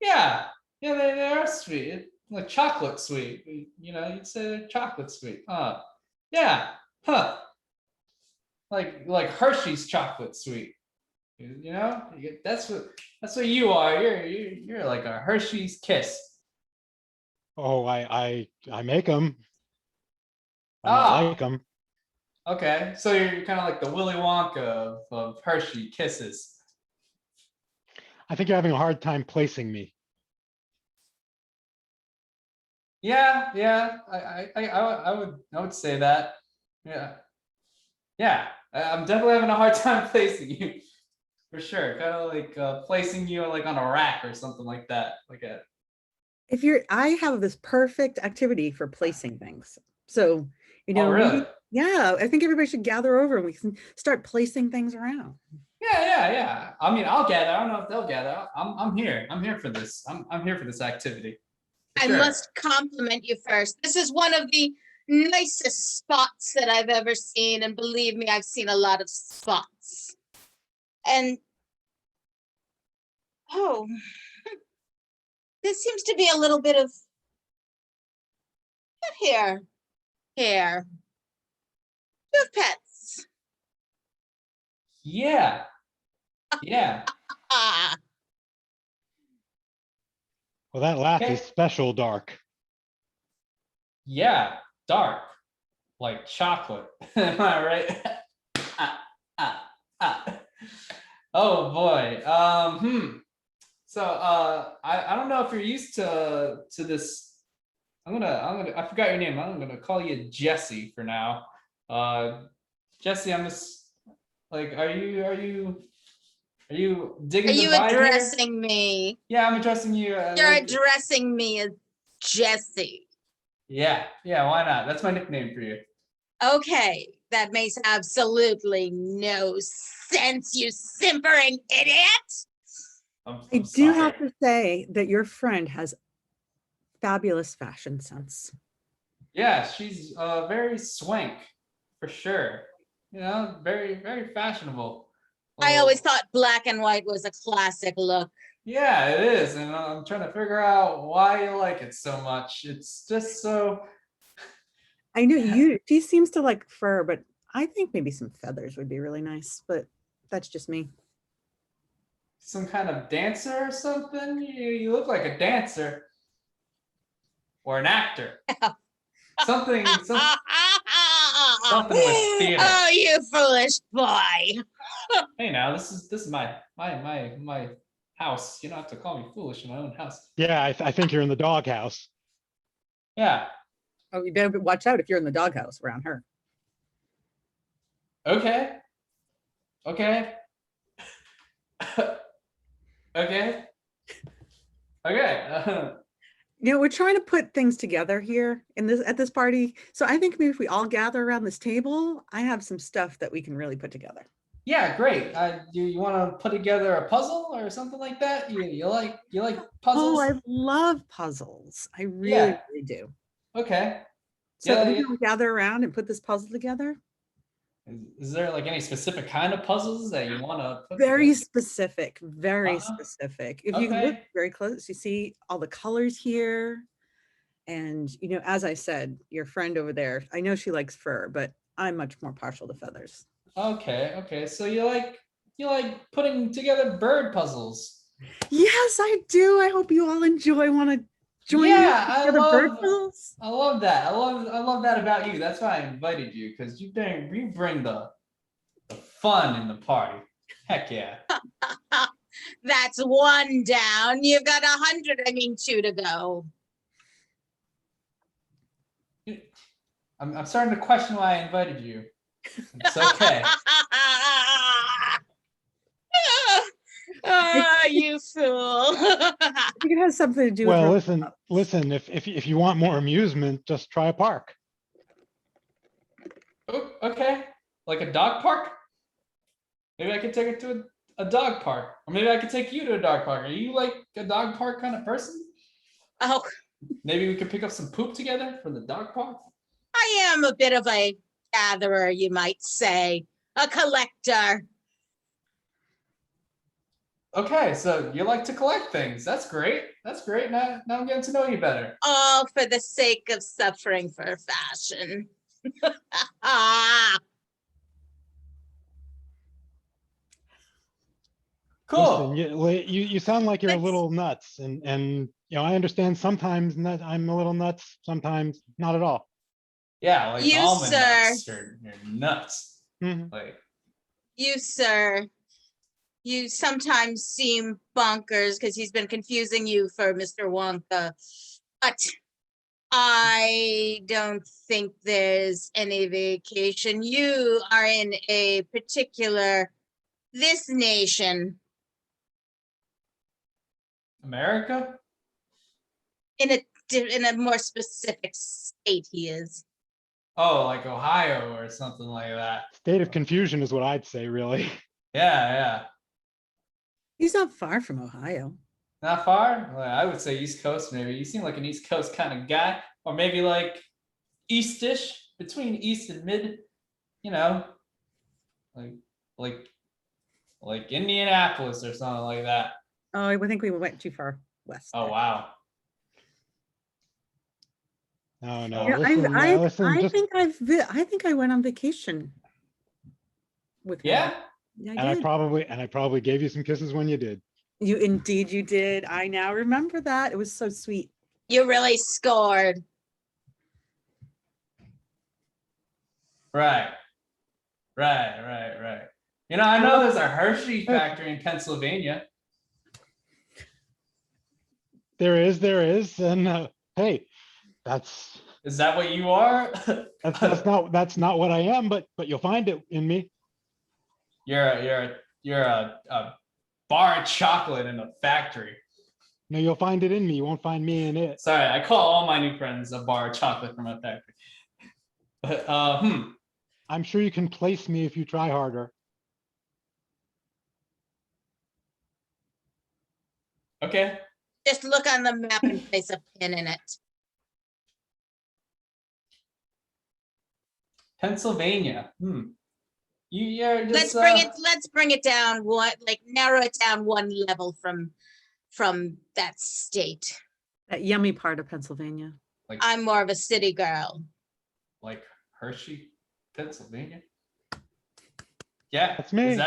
Yeah, they are sweet. Like chocolate sweet. You'd say they're chocolate sweet. Yeah. Huh. Like Hershey's chocolate sweet. That's what you are. You're like a Hershey's kiss. Oh, I make them. I not like them. Okay. So you're kind of like the Willy Wonka of Hershey kisses. I think you're having a hard time placing me. Yeah. I would say that. Yeah. I'm definitely having a hard time placing you, for sure. Kind of like placing you like on a rack or something like that. I have this perfect activity for placing things. So, Oh, really? Yeah, I think everybody should gather over and we can start placing things around. Yeah. I mean, I'll gather. I don't know if they'll gather. I'm here. I'm here for this. I'm here for this activity. For I sure. must compliment you first. This is one of the nicest spots that I've ever seen. And believe me, I've seen a lot of spots. And, there seems to be a little bit of hair. You have pets. Yeah. Well, that laugh Okay. is special, Dark. Yeah. Dark. Like chocolate. Am I right? Oh boy. So I don't know if you're used to this. I forgot your name. I'm gonna call you Jesse for now. Jesse, I'm just like, are you digging Are the you vibe here? addressing me? Yeah, I'm addressing you. You're addressing me as Jesse. Yeah, why not? That's my nickname for you. Okay, that makes absolutely no sense, you simpering idiot. I do have to say that your friend has fabulous fashion sense. Yeah, she's very swank for sure. You know, very, very fashionable. I always thought black and white was a classic look. Yeah, it is. And I'm trying to figure out why you like it so much. It's just so. I know she seems to like fur, but I think maybe some feathers would be really nice, but that's just me. Some kind of dancer or something? You look like a dancer. Or an actor. Something with theater. Oh, you foolish boy. Hey, now this is my house. You don't have to call me foolish in my own house. Yeah, I think you're in the doghouse. Yeah. Oh, you better watch out if you're in the doghouse around her. Okay. Okay. Okay. Okay. We're trying to put things together here at this party. So I think maybe if we all gather around this table, I have some stuff that we can really put together. Yeah, great. You want to put together a puzzle or something like that? You like puzzles? Oh, I love puzzles. I really do. Okay. So are we gonna gather around and put this puzzle together? Is there like any specific kind of puzzles that you want to put Very together? specific, very specific. If you look very close, you see all the colors here. And, as I said, your friend over there, I know she likes fur, but I'm much more partial to feathers. Okay. So you like putting together bird puzzles? Yes, I do. I hope you all want to join me. Yeah, I bird puzzles. love that. I love that about you. That's why I invited you, because you bring the fun in the party. Heck yeah. That's one down. You've got 2 to go. I'm starting to question why I invited you. It's okay. You fool. I think it has something to do with. Well, listen. If you want more amusement, just try a park. Oh, okay. Like a dog park? Maybe I could take it to a dog park. Or maybe I could take you to a dog park. Are you like a dog park kind of person? Oh. Maybe we could pick up some poop together for the dog park? I am a bit of a gatherer, you might say. A collector. Okay, so you like to collect things. That's great. Now I'm getting to know you better. All for the sake of suffering for fashion. Cool. Listen, you sound like you're a little nuts, and I understand sometimes I'm a little nuts, sometimes not at all. Yeah, like You, almond sir. nuts or nuts. Mhm. Like, You, sir. You sometimes seem bonkers because he's been confusing you for Mr. Wonka. But I don't think there's any vacation. You are in a particular, this nation, America? in a more specific state he is. Oh, like Ohio or something like that. State of confusion is what I'd say, really. Yeah. He's not far from Ohio. Not far? Well, I would say East Coast, maybe. You seem like an East Coast kind of guy. Or maybe like Eastish, between East and Mid, like Indianapolis or something like that. Oh, I think we went too far west. Oh, wow. No. Listen, I think I went on vacation with him. Yeah? Yeah, And I probably gave you some kisses when you did. You did. I now remember that. It was so sweet. You really scored. Right. I know there's a Hershey factory in Pennsylvania. There is, and hey, that's Is that what you are? that's not what I am, but you'll find it in me. You're a bar of chocolate in a factory. No, you'll find it in me. You won't find me in it. Sorry, I call all my new friends a bar of chocolate from a factory. But I'm sure you can place me if you try harder. okay. Just look on the map and place a pin in it. Pennsylvania. You're just Let's bring it down narrow it down one level from that state. That yummy part of Pennsylvania. like I'm more of a city girl. like Hershey, Pennsylvania. Yeah, That's me.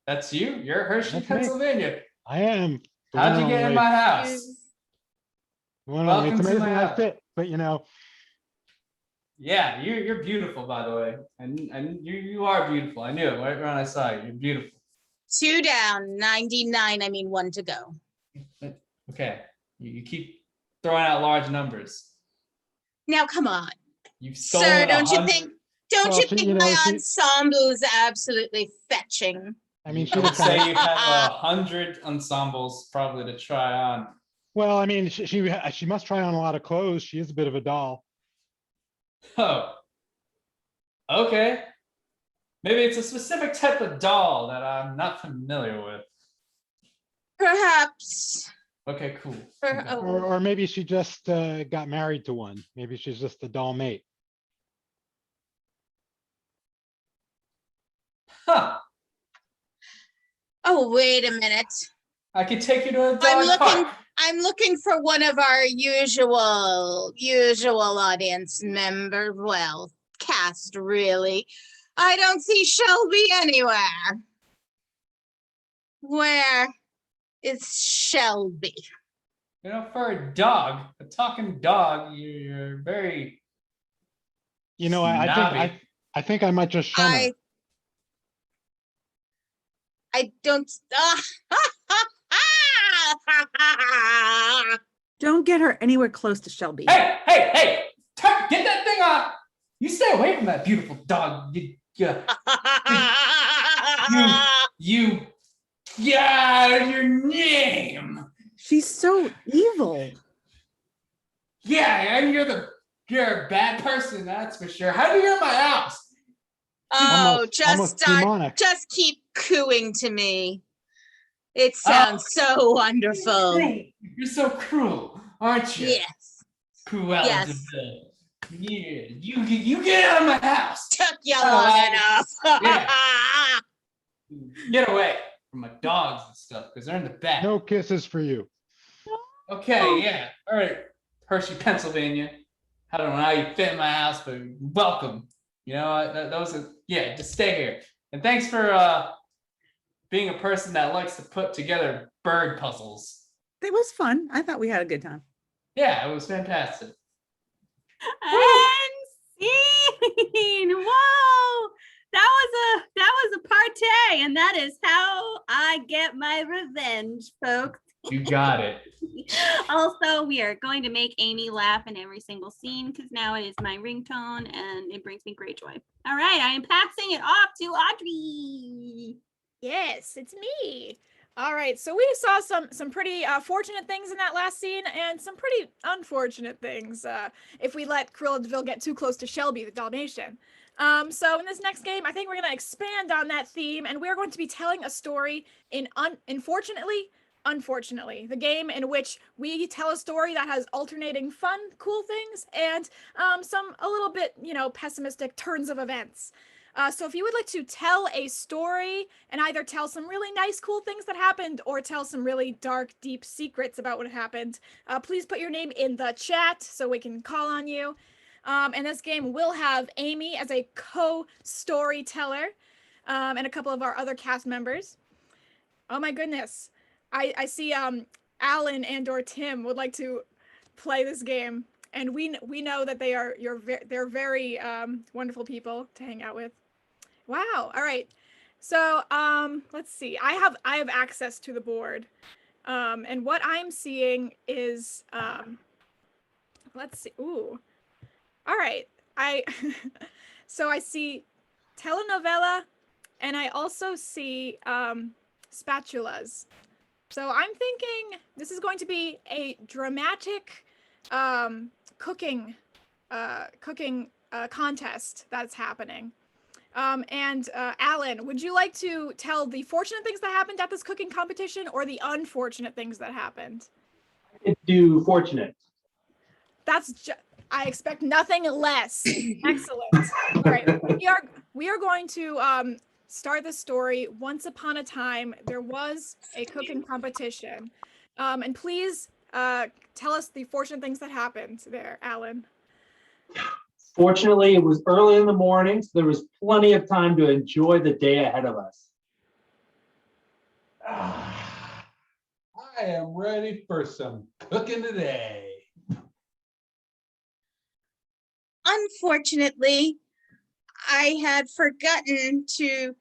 That's you? You're Hershey, That's me. Pennsylvania. I am. How'd you get in my house? Well, it's Welcome to amazing my I house. fit, but you know, Yeah, you're beautiful, by the way. And you are beautiful. I knew it right when I saw you. You're beautiful. 2 down, 99. I mean, 1 to go. Okay. You keep throwing out large numbers. Now, come on, You've stolen sir. Don't you 100 think? Don't Well, you she- think you know, my she- ensemble is absolutely fetching? I mean, I would say you've had 100 ensembles probably to try on. well, I mean, she must try on a lot of clothes. She is a bit of a doll. Oh. Okay. Maybe it's a specific type of doll that I'm not familiar with. Perhaps. Okay, cool. Per- Okay. oh, Or maybe she just got married to one. Maybe she's just a doll mate. Huh. oh, wait a minute. I could take you to a dog park. I'm looking for one of our usual audience member. Well, cast really. I don't see Shelby anywhere. Where is Shelby? You know, for a dog, a talking dog, you're very You know, snobby. I think I might just shun her. I don't. Don't get her anywhere close to Shelby. Hey, get that thing off. You stay away from that beautiful dog. Yeah, your name. She's so evil. Yeah, and you're a bad person, that's for sure. How do you get in my house? Oh, Almost demonic. just keep cooing to me. It sounds so wonderful. You're so cruel, aren't you? Yes. Cruella Yes. de Vil. Yeah, you get out of my house. Took you long enough. Yeah. Get away from my dogs and stuff, because they're in the back. No kisses for you. Okay, yeah. All right, Hershey, Pennsylvania. I don't know how you fit in my house, but welcome. You know, that was just stay here. And thanks for being a person that likes to put together bird puzzles. It was fun. I thought we had a good time. Yeah, it was fantastic. And scene. Whoa. That was a partay, and that is how I get my revenge, folks. You got it. Also, we are going to make Amy laugh in every single scene because now it is my ringtone and it brings me great joy. All right, I am passing it off to Audrey. Yes, it's me. All right, so we saw some pretty fortunate things in that last scene and some pretty unfortunate things if we let Cruella de Vil get too close to Shelby the Dalmatian. So in this next game, I think we're going to expand on that theme, and we're going to be telling a story in Unfortunately, the game in which we tell a story that has alternating fun, cool things and some a little bit, pessimistic turns of events. So if you would like to tell a story and either tell some really nice, cool things that happened or tell some really dark, deep secrets about what happened, please put your name in the chat so we can call on you. And this game will have Amy as a co-storyteller and a couple of our other cast members. Oh my goodness. I see Alan and or Tim would like to play this game, and we know that they're very wonderful people to hang out with. Wow. All right. So let's see. I have access to the board. And what I'm seeing is, let's see. Ooh. All right. So I see telenovela, and I also see spatulas. So I'm thinking this is going to be a dramatic cooking contest that's happening. And Alan, would you like to tell the fortunate things that happened at this cooking competition or the unfortunate things that happened? Do fortunate. I expect nothing less. Excellent. All right, we are going to start the story. Once upon a time, there was a cooking competition. And please tell us the fortunate things that happened there, Alan. Fortunately, it was early in the morning, so there was plenty of time to enjoy the day ahead of us. I am ready for some cooking today. Unfortunately, I had forgotten to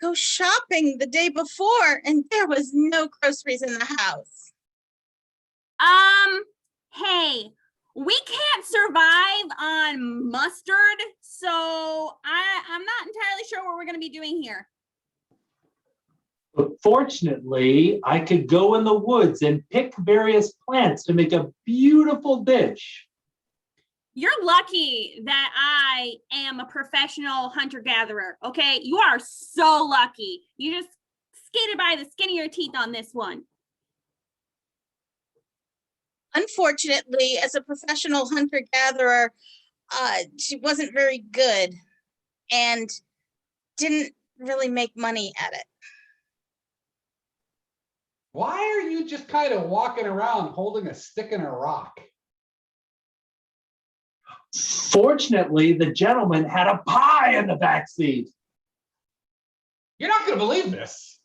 go shopping the day before, and there was no groceries in the house. Hey, we can't survive on mustard, so I'm not entirely sure what we're gonna be doing here. But fortunately, I could go in the woods and pick various plants to make a beautiful dish. You're lucky that I am a professional hunter-gatherer, okay? You are so lucky. You just skated by the skin of your teeth on this one. Unfortunately, as a professional hunter-gatherer, she wasn't very good and didn't really make money at it. Why are you just kind of walking around holding a stick and a rock? Fortunately, the gentleman had a pie in the back seat. You're not going to believe this.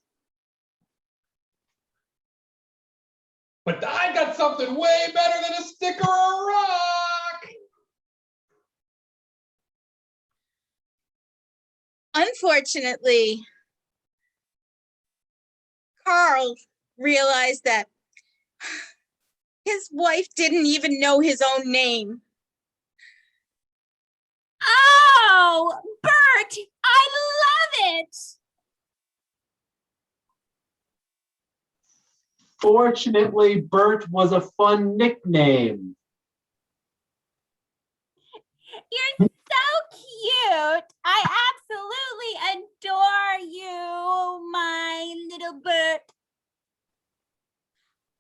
But I got something way better than a stick or a rock. Unfortunately, Carl realized that his wife didn't even know his own name. Oh, Bert, I love it. Fortunately, Bert was a fun nickname. You're so cute. I absolutely adore you, my little Bert.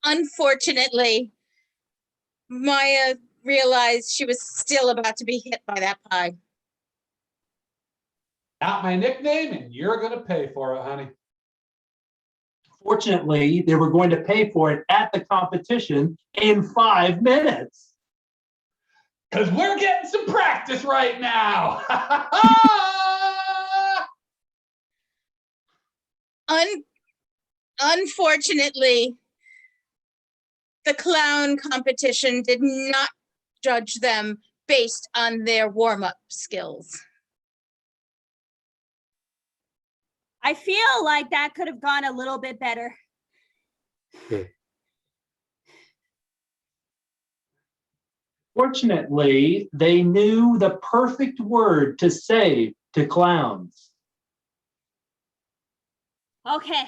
Unfortunately, Maya realized she was still about to be hit by that pie. Not my nickname, and you're going to pay for it, honey. Fortunately, they were going to pay for it at the competition in 5 minutes. Because we're getting some practice right now. Unfortunately, the clown competition did not judge them based on their warm-up skills. I feel like that could have gone a little bit better. Fortunately, they knew the perfect word to say to clowns. Okay.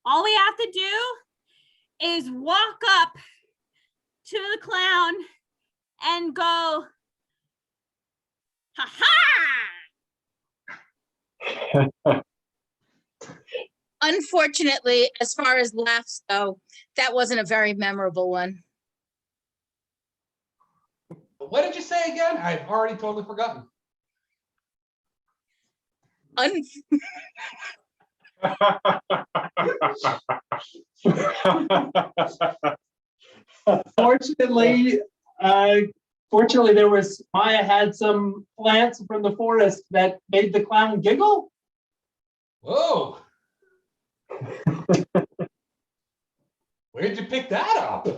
All we have to do is walk up to the clown and go, ha-ha! Unfortunately, as far as laughs go, that wasn't a very memorable one. What did you say again? I've already totally forgotten. Fortunately, Maya had some plants from the forest that made the clown giggle. Whoa. Where'd you pick that up?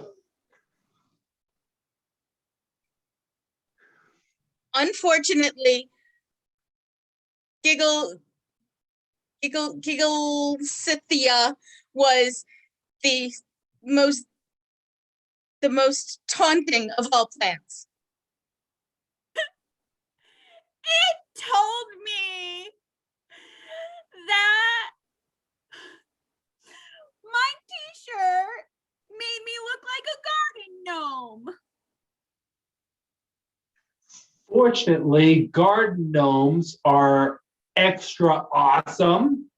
Unfortunately, Giggle Gigglesithia was the most taunting of all plants. It told me that my t-shirt made me look like a garden gnome. Fortunately, garden gnomes are extra awesome.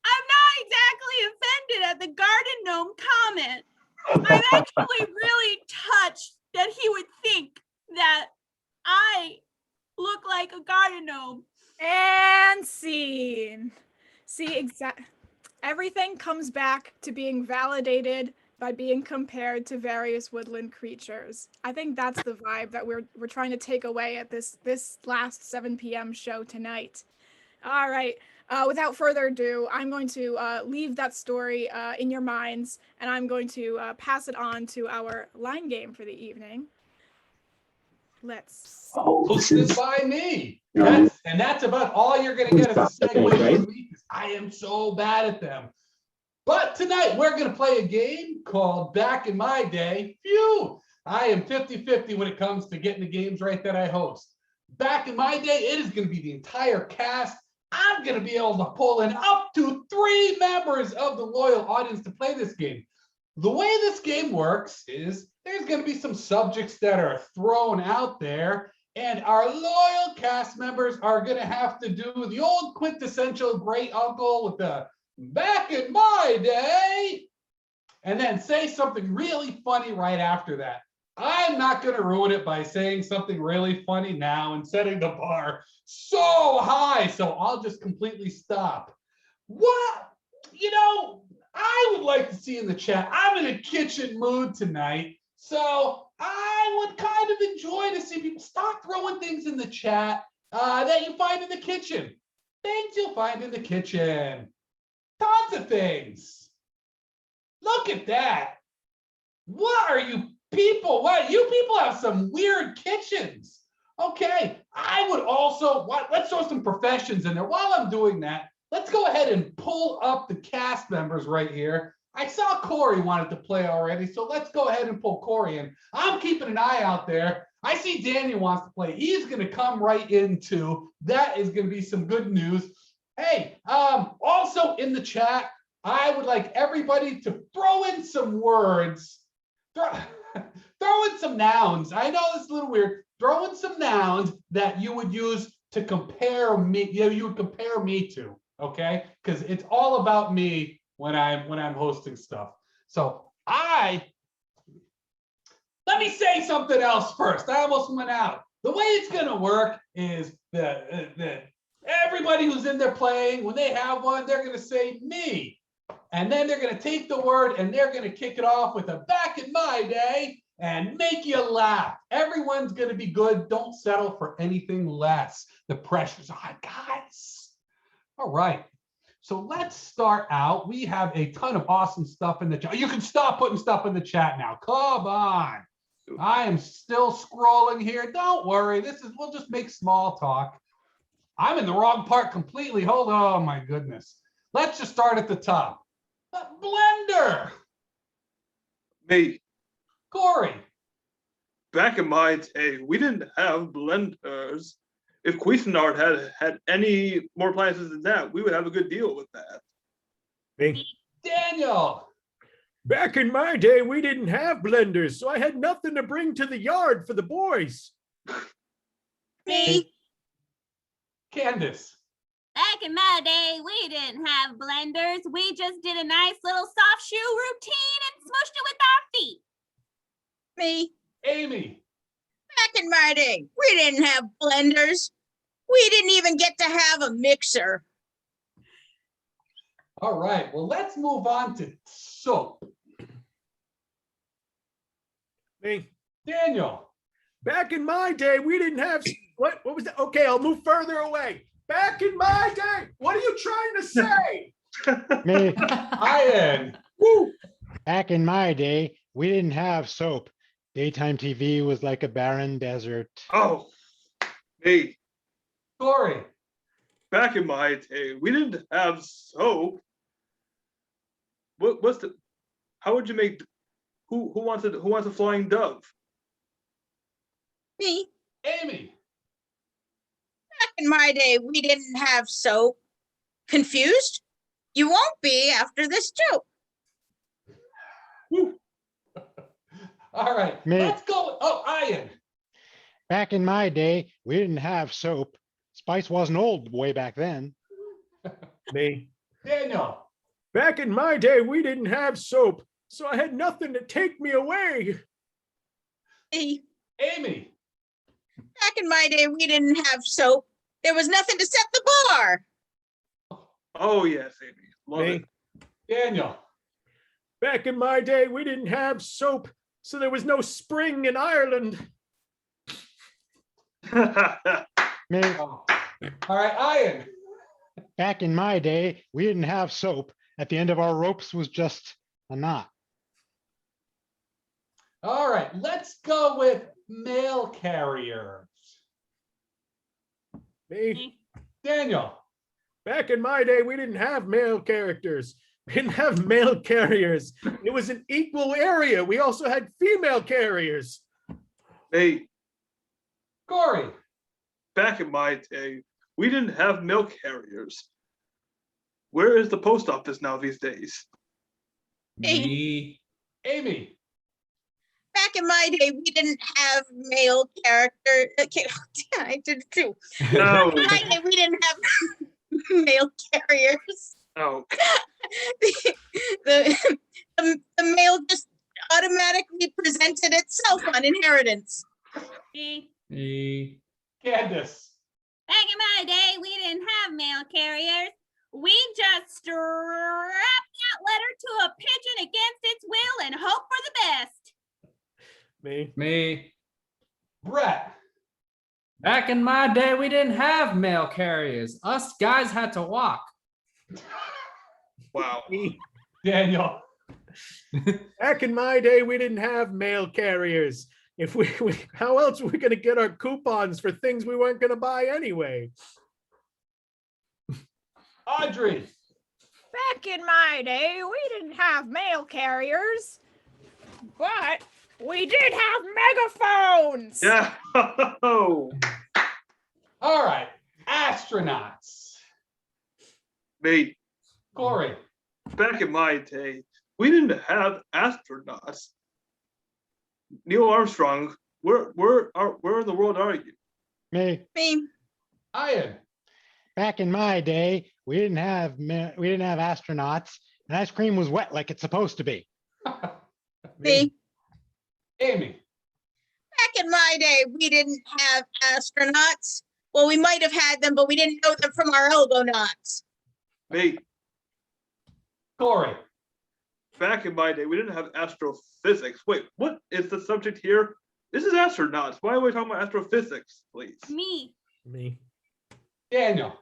I'm not exactly offended at the garden gnome comment. I'm actually really touched that he would think that I look like a garden gnome. And scene. See, everything comes back to being validated by being compared to various woodland creatures. I think that's the vibe that we're trying to take away at this last 7 p.m. show tonight. All right. Without further ado, I'm going to leave that story in your minds, and I'm going to pass it on to our line game for the evening. Let's. Hosted by me. No. That's about all you're going to get as a segue Right? from me, because I am so bad at them. But tonight we're going to play a game called Back in My Day. Phew! I am 50-50 when it comes to getting the games right that I host. Back in my day, it is going to be the entire cast. I'm going to be able to pull in up to 3 members of the loyal audience to play this game. The way this game works is there's going to be some subjects that are thrown out there, and our loyal cast members are going to have to do the old quintessential great uncle with the back in my day, and then say something really funny right after that. I'm not going to ruin it by saying something really funny now and setting the bar so high, so I'll just completely stop. What? I would like to see in the chat, I'm in a kitchen mood tonight, so I would kind of enjoy to see people start throwing things in the chat that you find in the kitchen. Things you'll find in the kitchen. Tons of things. Look at that. What are you people? What? You people have some weird kitchens. Okay, I would also, let's throw some professions in there. While I'm doing that, let's go ahead and pull up the cast members right here. I saw Corey wanted to play already, so let's go ahead and pull Corey in. I'm keeping an eye out there. I see Daniel wants to play. He's going to come right in too. That is going to be some good news. Hey, also in the chat, I would like everybody to throw in some words. Throw in some nouns. I know it's a little weird. Throw in some nouns that you would use to compare me. You would compare me to. Okay, because it's all about me when I'm hosting stuff. So let me say something else first. I almost went out. The way it's gonna work is that everybody who's in there playing, when they have one, they're gonna say me, and then they're gonna take the word and they're gonna kick it off with a back in my day and make you laugh. Everyone's gonna be good. Don't settle for anything less. The pressure's on, guys. All right, so let's start out. We have a ton of awesome stuff in the chat. You can stop putting stuff in the chat now. Come on. I am still scrolling here. Don't worry. We'll just make small talk. I'm in the wrong part completely. Hold on. Oh my goodness. Let's just start at the top. Blender. Me. Corey. Back in my day, we didn't have blenders. If Cuisinart had any more appliances than that, we would have a good deal with that. Me. Daniel. Back in my day, we didn't have blenders, so I had nothing to bring to the yard for the boys. Me. Candace. Back in my day, we didn't have blenders. We just did a nice little soft shoe routine and smushed it with our feet. Me. Amy. Back in my day, we didn't have blenders. We didn't even get to have a mixer. All right, well, let's move on to soap. Me. Daniel. Back in my day, we didn't have, what was that? Okay, I'll move further away. Back in my day, what are you trying to say? Me. Ian. Woo. Back in my day, we didn't have soap. Daytime TV was like a barren desert. Oh, me. Corey. Back in my day, we didn't have soap. How would you make, who wants a flying dove? Me. Amy. Back in my day, we didn't have soap. Confused? You won't be after this joke. Woo. All right, Me. let's go. Oh, Ian. Back in my day, we didn't have soap. Spice wasn't old way back then. Me. Daniel. Back in my day, we didn't have soap, so I had nothing to take me away. Me. Amy. Back in my day, we didn't have soap. There was nothing to set the bar. Oh yes, Amy. Love Me. it. Daniel. Back in my day, we didn't have soap, so there was no spring in Ireland. Me. Oh. All right, Ian. Back in my day, we didn't have soap. At the end of our ropes was just a knot. All right, let's go with mail carriers. Me. Daniel. Back in my day, we didn't have male characters. We didn't have male carriers. It was an equal area. We also had female carriers. Hey, Corey. back in my day, we didn't have milk carriers. Where is the post office now these days? Me. Amy. Back in my day, we didn't have male character. Okay, I did it too. No. Back in my day, we didn't have male carriers. Oh, The male just automatically presented itself on inheritance. Me. Me. Candace. Back in my day, we didn't have mail carriers. We just strapped that letter to a pigeon against its will and hope for the best. Me. Me. Brett. Back in my day, we didn't have mail carriers. Us guys had to walk. wow. Me. Daniel. Back in my day, we didn't have mail carriers. If we how else were we going to get our coupons for things we weren't going to buy anyway? Audrey. Back in my day, we didn't have mail carriers, but we did have megaphones. Yeah. All right. Astronauts. Me. Corey. Back in my day, we didn't have astronauts. Neil Armstrong, where in the world are you? Me. Me. Ian. Back in my day, we didn't have astronauts, and ice cream was wet like it's supposed to be. Me. Amy. Back in my day, we didn't have astronauts. Well, we might have had them, but we didn't know them from our elbow knots. Me. Corey. Back in my day, we didn't have astrophysics. Wait, what is the subject here? This is astronauts. Why are we talking about astrophysics, please? Me. Me. Daniel.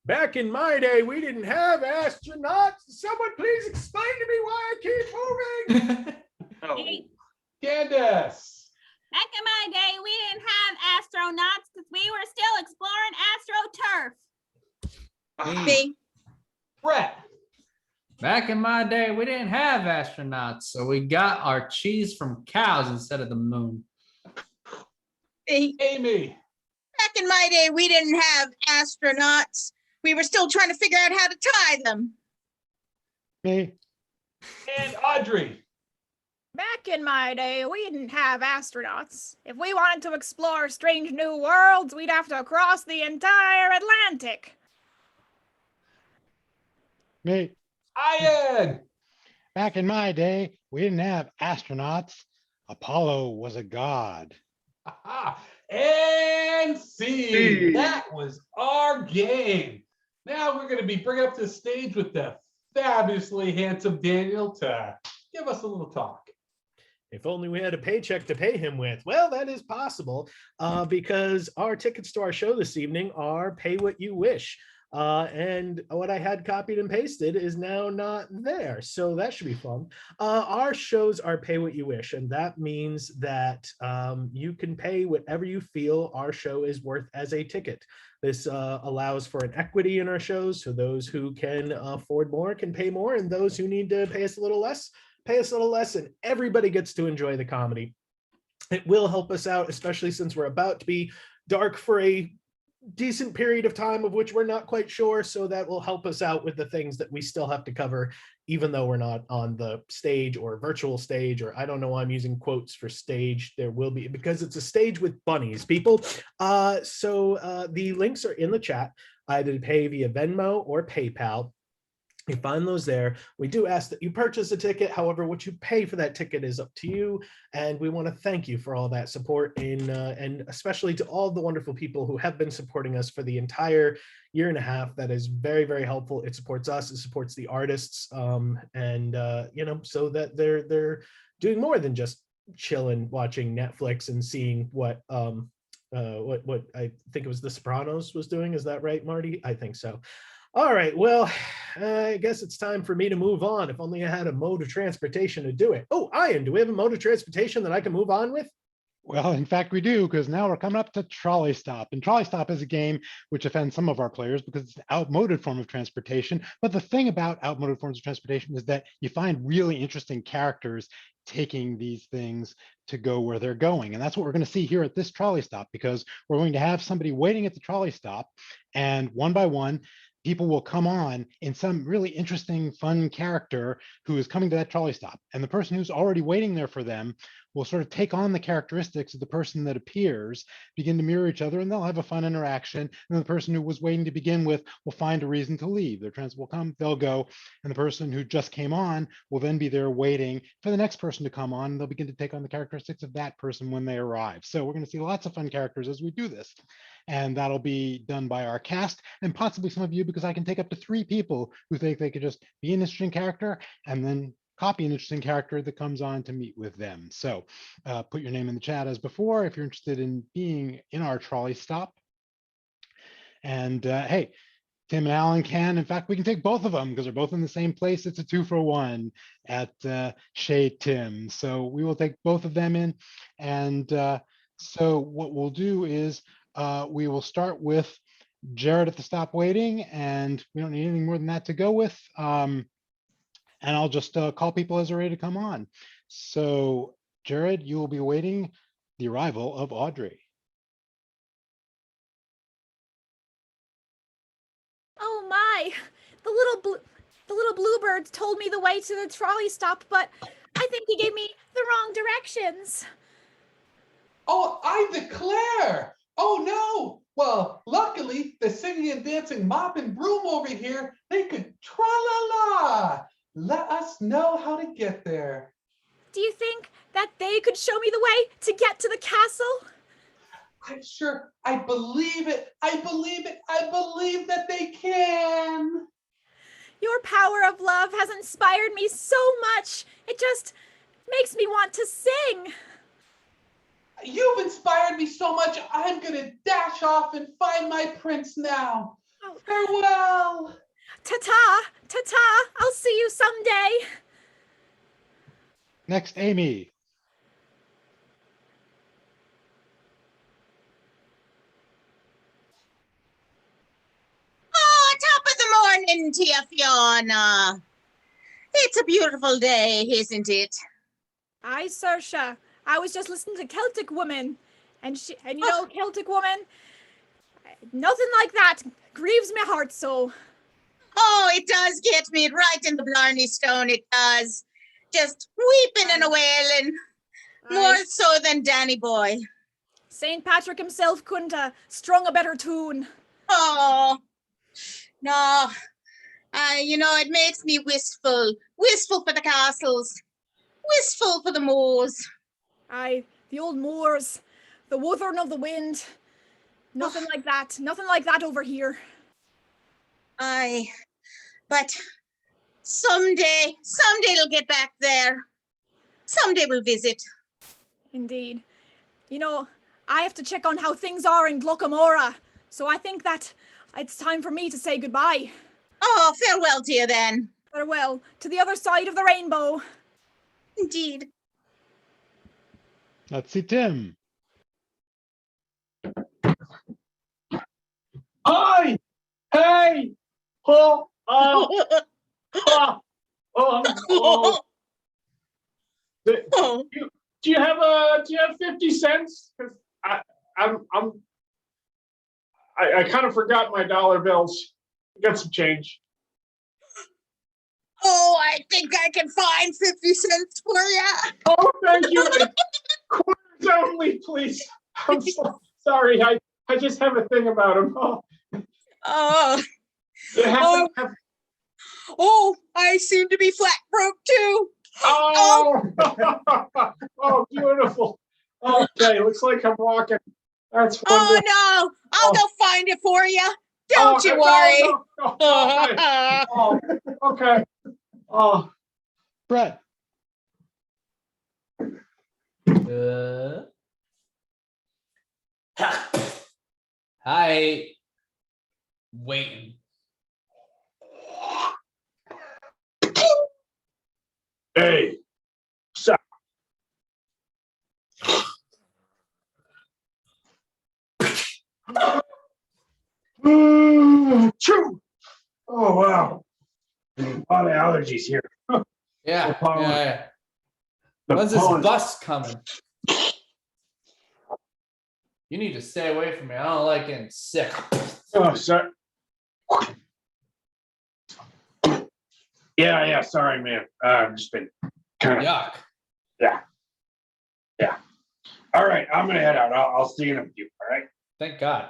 Back in my day, we didn't have astronauts. Someone please explain to me why I keep moving. Oh, Me. Candace. Back in my day, we didn't have astronauts because we were still exploring astroturf. Me. Brett. Back in my day, we didn't have astronauts, so we got our cheese from cows instead of the moon. Me. Amy. Back in my day, we didn't have astronauts. We were still trying to figure out how to tie them. Me. And Audrey. Back in my day, we didn't have astronauts. If we wanted to explore strange new worlds, we'd have to cross the entire Atlantic. Me. Ian. Back in my day, we didn't have astronauts. Apollo was a god. Aha. And C. That was our game. Now we're going to be bringing up to the stage with the fabulously handsome Daniel to give us a little talk. If only we had a paycheck to pay him with. Well, that is possible because our tickets to our show this evening are pay what you wish. And what I had copied and pasted is now not there. So that should be fun. Our shows are pay what you wish. And that means that you can pay whatever you feel our show is worth as a ticket. This allows for an equity in our shows. So those who can afford more can pay more, and those who need to pay us a little less, pay us a little less, and everybody gets to enjoy the comedy. It will help us out, especially since we're about to be dark for a decent period of time of which we're not quite sure. So that will help us out with the things that we still have to cover, even though we're not on the stage or virtual stage, or I don't know why I'm using quotes for stage. There will be, because it's a stage with bunnies, people. So the links are in the chat, either to pay via Venmo or PayPal. You find those there. We do ask that you purchase a ticket. However, what you pay for that ticket is up to you. And we want to thank you for all that support, and especially to all the wonderful people who have been supporting us for the entire year and a half. That is very, very helpful. It supports us. It supports the artists. So that they're doing more than just chilling, watching Netflix and seeing what I think it was The Sopranos was doing. Is that right, Marty? I think so. All right, well, I guess it's time for me to move on. If only I had a mode of transportation to do it. Oh, Ian, do we have a mode of transportation that I can move on with? Well, in fact, we do, because now we're coming up to Trolley Stop. And Trolley Stop is a game which offends some of our players because it's an outmoded form of transportation. But the thing about outmoded forms of transportation is that you find really interesting characters taking these things to go where they're going. And that's what we're going to see here at this Trolley Stop, because we're going to have somebody waiting at the trolley stop, and one by one, people will come on in some really interesting, fun character who is coming to that trolley stop. And the person who's already waiting there for them will sort of take on the characteristics of the person that appears, begin to mirror each other, and they'll have a fun interaction. And then the person who was waiting to begin with will find a reason to leave. Their trans will come, they'll go, and the person who just came on will then be there waiting for the next person to come on. And they'll begin to take on the characteristics of that person when they arrive. So we're going to see lots of fun characters as we do this. And that'll be done by our cast and possibly some of you, because I can take up to 3 people who think they could just be an interesting character and then copy an interesting character that comes on to meet with them. So put your name in the chat as before if you're interested in being in our trolley stop. And hey, Tim and Alan can. In fact, we can take both of them because they're both in the same place. It's a 2-for-1 at Chez Tim. So we will take both of them in. And so what we'll do is we will start with Jared at the stop waiting, and we don't need anything more than that to go with. And I'll just call people as they're ready to come on. So Jared, you will be waiting the arrival of Audrey. Oh my, the little bluebird told me the way to the trolley stop, but I think he gave me the wrong directions. Oh, I declare. Oh no. Well, luckily the singing and dancing mop and broom over here, they could tra-la-la. Let us know how to get there. Do you think that they could show me the way to get to the castle? I'm sure. I believe it. I believe it. I believe that they can. Your power of love has inspired me so much. It just makes me want to sing. You've inspired me so much. I'm going to dash off and find my prince now. Oh. Farewell. Ta-ta, ta-ta. I'll see you someday. Next, Amy. Oh, top of the morning to you, Fiona. It's a beautiful day, isn't it? Aye, Saoirse. I was just listening to Celtic Woman, and you know, Celtic Woman, nothing like that grieves my heart so. Oh, it does get me right in the blarney stone, it does. Just weeping and a wailing, more so than Danny Boy. St. Patrick himself couldn't have strung a better tune. Oh, no. You know, it makes me wistful for the castles, wistful for the moors. Aye, the old moors, the wuthering of the wind. Nothing like that over here. Aye, but someday it'll get back there. Someday we'll visit. Indeed. You know, I have to check on how things are in Glockamora, so I think that it's time for me to say goodbye. Oh, farewell to you then. Farewell to the other side of the rainbow. Indeed. Let's see, Tim. Hi, hey, oh, oh. Do you have 50 cents? 'Cause I kind of forgot my dollar bills. Got some change. Oh, I think I can find 50 cents for you. Oh, thank you. Quarters only, please. I'm sorry. I just have a thing about them. Oh. Oh. Oh, I seem to be flat broke too. Oh, oh, beautiful. Okay, looks like I'm walking. That's wonderful. Oh no, I'll go find it for you. Don't you worry. No. Okay. Oh, Brett. Hi. Waiting. Hey. So. Choo. Oh wow. A lot of allergies here. Yeah. The When's this pollen. bus coming? You need to stay away from me. I don't like getting sick. Oh, sorry. Yeah. Sorry, man. I've just been kind of. Yuck. Yeah. All right, I'm gonna head out. I'll see you in a few. All right. Thank God.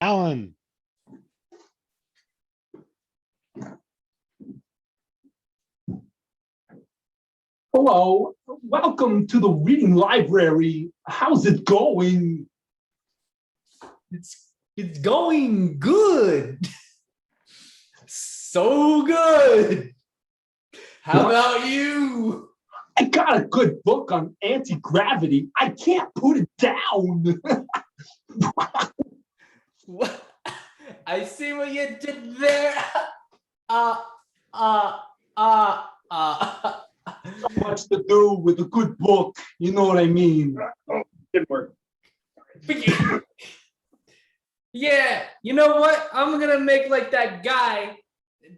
Alan. Hello. Welcome to the reading library. How's it going? It's going good. So good. How about you? I got a good book on anti-gravity. I can't put it down. What? I see what you did there. So much to do with a good book. You know what I mean? Oh, good work. Yeah, you know what? I'm gonna make like that guy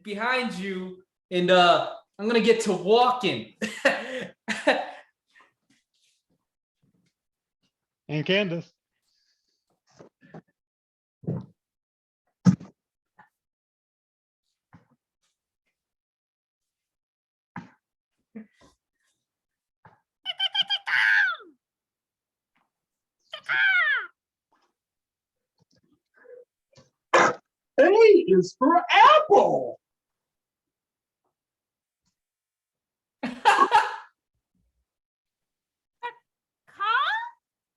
behind you, and I'm gonna get to walking. And Candace. A is for apple.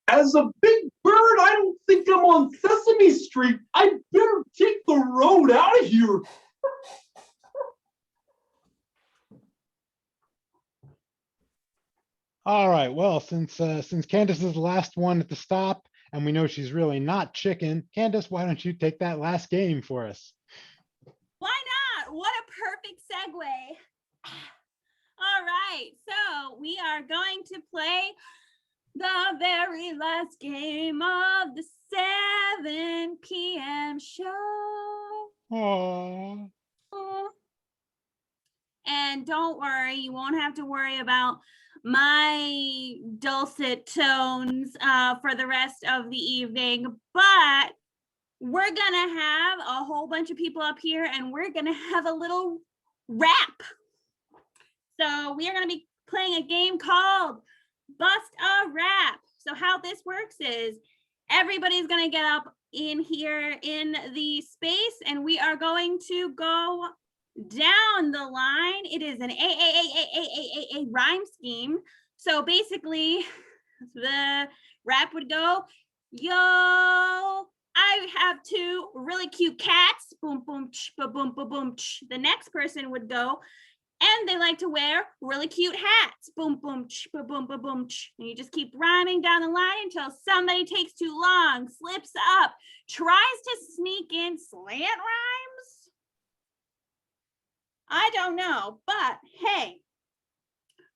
As a big bird, I don't think I'm on Sesame Street. I better take the road out of here. All right. Well, since Candace is the last one at the stop, and we know she's really not chicken, Candace, why don't you take that last game for us? Why not? What a perfect segue. All right, so we are going to play the very last game of the 7 p.m. show. Aww. And don't worry, you won't have to worry about my dulcet tones for the rest of the evening, but we're gonna have a whole bunch of people up here and we're gonna have a little rap. So we are gonna be playing a game called Bust a Rap. So how this works is everybody's gonna get up in here in the space and we are going to go down the line. It is an a rhyme scheme. So basically the rap would go, yo, I have 2 really cute cats, boom boom ch, ba boom ba boom ch. The next person would go, And they like to wear really cute hats. Boom, boom, boom, boom, boom, boom. And you just keep rhyming down the line until somebody takes too long, slips up, tries to sneak in slant rhymes. I don't know, but hey,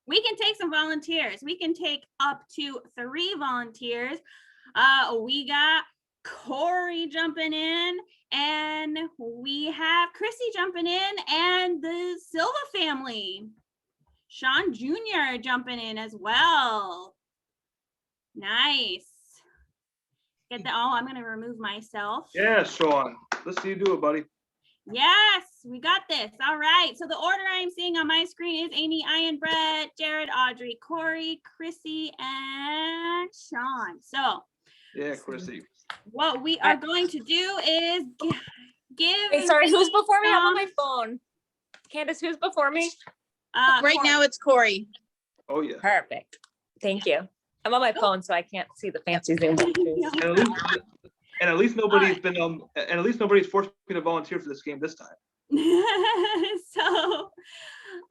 we can take some volunteers. We can take up to 3 volunteers. We got Corey jumping in, and we have Chrissy jumping in, and the Silva family. Sean Jr. jumping in as well. Nice. Get the, oh, I'm gonna remove myself. Yeah, Sean. Let's see you do it, buddy. Yes, we got this. All right. So the order I'm seeing on my screen is Amy, Ian, Brett, Jared, Audrey, Corey, Chrissy, and Sean. So Yeah, Chrissy. what we are going to do is give. Wait, sorry, who's before me? I'm on my some, phone. Candace, who's before me? Right Corey. now it's Corey. Oh yeah. Perfect. Thank you. I'm on my phone, so I can't see the fancy Zoom. And at least nobody's been and at least nobody's forced me to volunteer for this game this time. So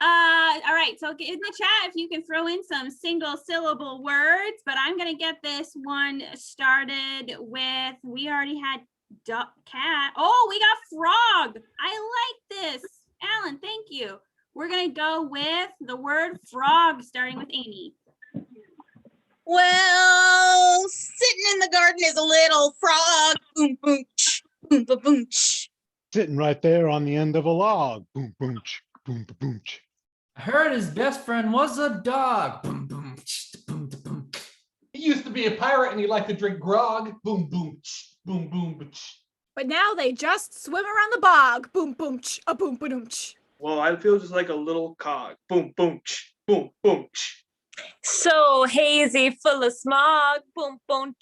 all right, so in the chat if you can throw in some single syllable words, but I'm gonna get this one started with, we already had duck, cat. Oh, we got frog. I like this. Alan, thank you. We're gonna go with the word frog, starting with Amy. Well, sitting in the garden is a little frog. Boom, boom, boom, boom, boom. Sitting right there on the end of a log. Boom, boom, boom, boom, boom. I heard his best friend was a dog. Boom, boom, boom, boom. He used to be a pirate and he liked to drink grog. Boom, boom, boom, boom. But now they just swim around the bog. Boom, boom, a boom, boom. Well, I feel just like a little cog. Boom, boom, boom, boom. So hazy, full of smog. Boom, boom,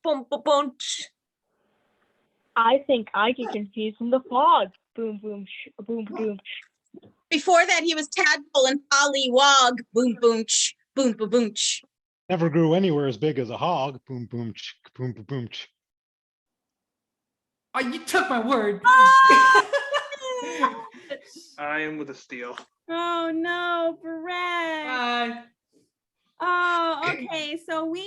boom, boom, boom. I think I get confused from the fog. Boom, boom, boom, boom. Before that, he was tadpole and pollywog. Boom, boom, boom, boom, boom. Never grew anywhere as big as a hog. Boom, boom, boom, boom, boom. Oh, you took my word. I am with a steal. Oh no, Brett. Bye. Oh, okay. So we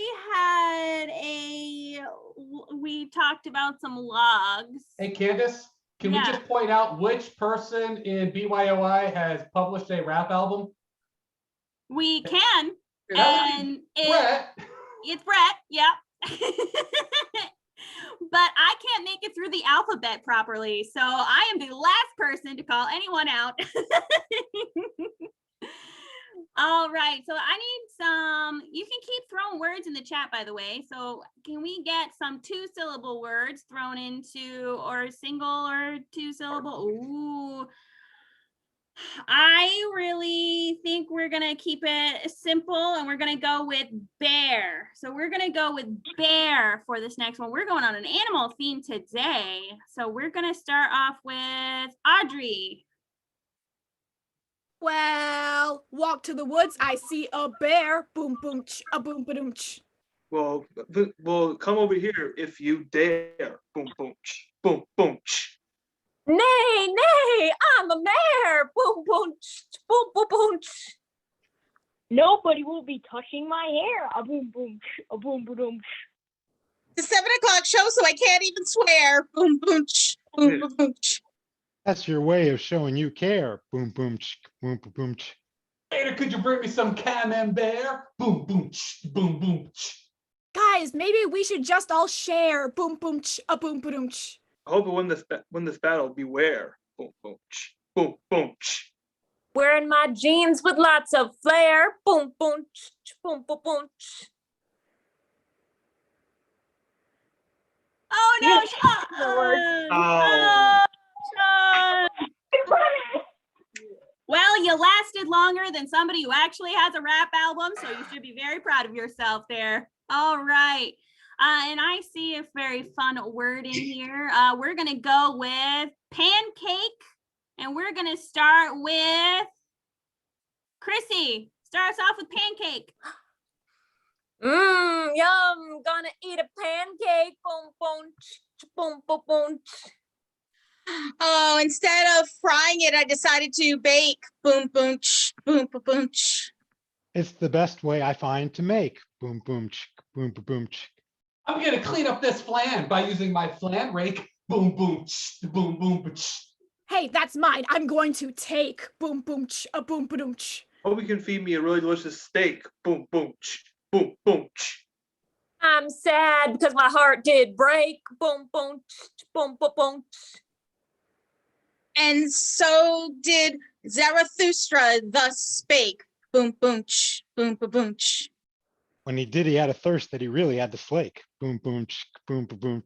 talked about some logs. Hey, Candace, can we Yeah. just point out which person in BYOI has published a rap album? We can. That would And be Brett. it's Brett, yeah. But I can't make it through the alphabet properly. So I am the last person to call anyone out. All right, so I need some, you can keep throwing words in the chat, by the way. So can we get some 2-syllable words thrown into, or single or 2-syllable? Ooh, I really think we're gonna keep it simple and we're gonna go with bear. So we're gonna go with bear for this next one. We're going on an animal theme today. So we're gonna start off with Audrey. Well, walk to the woods. I see a bear. Boom, boom, a boom, boom. Well, come over here if you dare. Boom, boom, boom, boom. Nay, nay, I'm a mare. Boom, boom, boom, boom, boom. Nobody will be touching my hair. A boom, boom, a boom, boom. It's 7 o'clock show, so I can't even swear. Boom, boom, boom, boom, boom. That's your way of showing you care. Boom, boom, boom, boom, boom. Later, could you bring me some camembert? Boom, boom, boom, boom. Guys, maybe we should just all share. Boom, boom, a boom, boom. I hope we win this battle. Beware. Boom, boom, boom, boom. Wearing my jeans with lots of flair. Boom, boom, boom, boom, boom. Oh no, Sean! Oh. Sean! Well, you lasted longer than somebody who actually has a rap album, so you should be very proud of yourself there. All right. And I see a very fun word in here. We're going to go with pancake, and we're going to start with Chrissy. Start us off with pancake. Yum, gonna eat a pancake. Boom, boom, boom, boom, boom. Oh, instead of frying it, I decided to bake. Boom, boom, boom, boom, boom. It's the best way I find to make. Boom, boom, boom, boom, boom. I'm gonna clean up this flan by using my flan rake. Boom, boom, boom, boom, Hey, that's mine. I'm going to take. Boom, boom, a boom, boom. Hope you can feed me a really delicious steak. Boom, boom, boom, boom. I'm sad because my heart did break. Boom, boom, boom, boom, boom. And so did Zarathustra thus spake. Boom, boom, boom, boom, boom. When he did, he had a thirst that he really had to slake. Boom, boom, boom, boom, boom.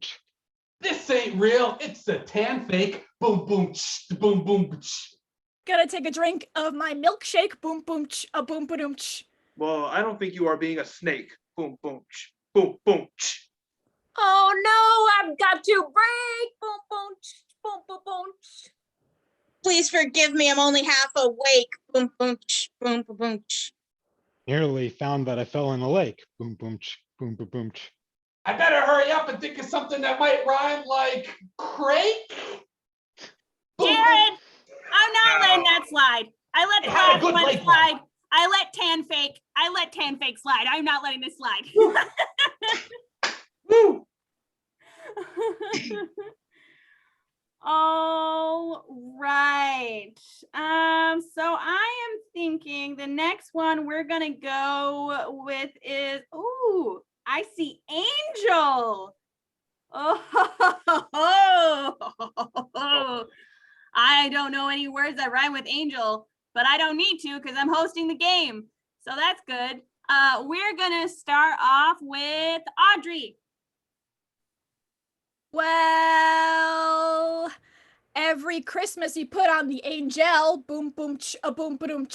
This ain't real. It's a tan fake. Boom, boom, boom, boom. Gonna take a drink of my milkshake. Boom, boom, a boom, boom. Well, I don't think you are being a snake. Boom, boom, boom, boom. Oh no, I've got to break. Boom, boom, boom, boom, boom. Please forgive me, I'm only half awake. Boom, boom, boom, boom, boom. Nearly found that I fell in the lake. Boom, boom, boom, boom, boom. I better hurry up and think of something that might rhyme like crake. Jared, I'm not letting that slide. I let the It had a last good one leg slide. one. I let tan fake slide. I'm not letting this slide. Woo! All right. So I am thinking the next one we're gonna go with is, ooh, I see Angel. Oh, I don't know any words that rhyme with angel, but I don't need to because I'm hosting the game. So that's good. We're gonna start off with Audrey. Well, every Christmas you put on the angel. Boom, boom, a boom, boom.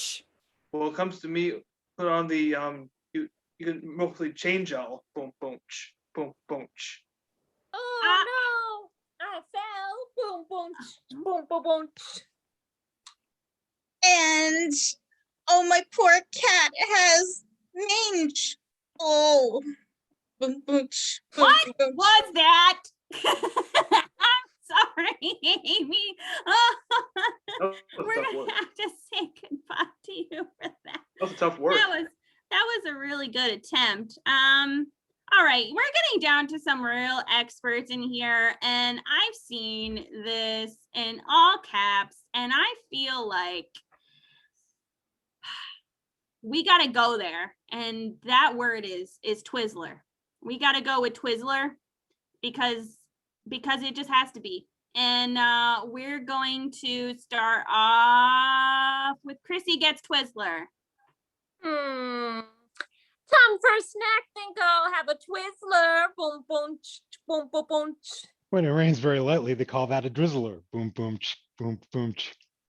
Well, it comes to me, put on the you can mostly change all. Boom, boom, boom, boom. Oh no, I fell. Boom, boom, boom, boom, boom. And oh, my poor cat has mange. Oh, boom, boom, What boom. was that? I'm sorry, Amy. We're gonna have to say goodbye to you for that. That's a tough word. That was a really good attempt. All right, we're getting down to some real experts in here, and I've seen this in all caps, and I feel like we gotta go there, and that word is Twizzler. We gotta go with Twizzler because it just has to be. And we're going to start off with Chrissy gets Twizzler. Time for a snack. Think I'll have a Twizzler. Boom, boom, boom, boom, boom. When it rains very lightly, they call that a drizzler. Boom, boom, boom, boom.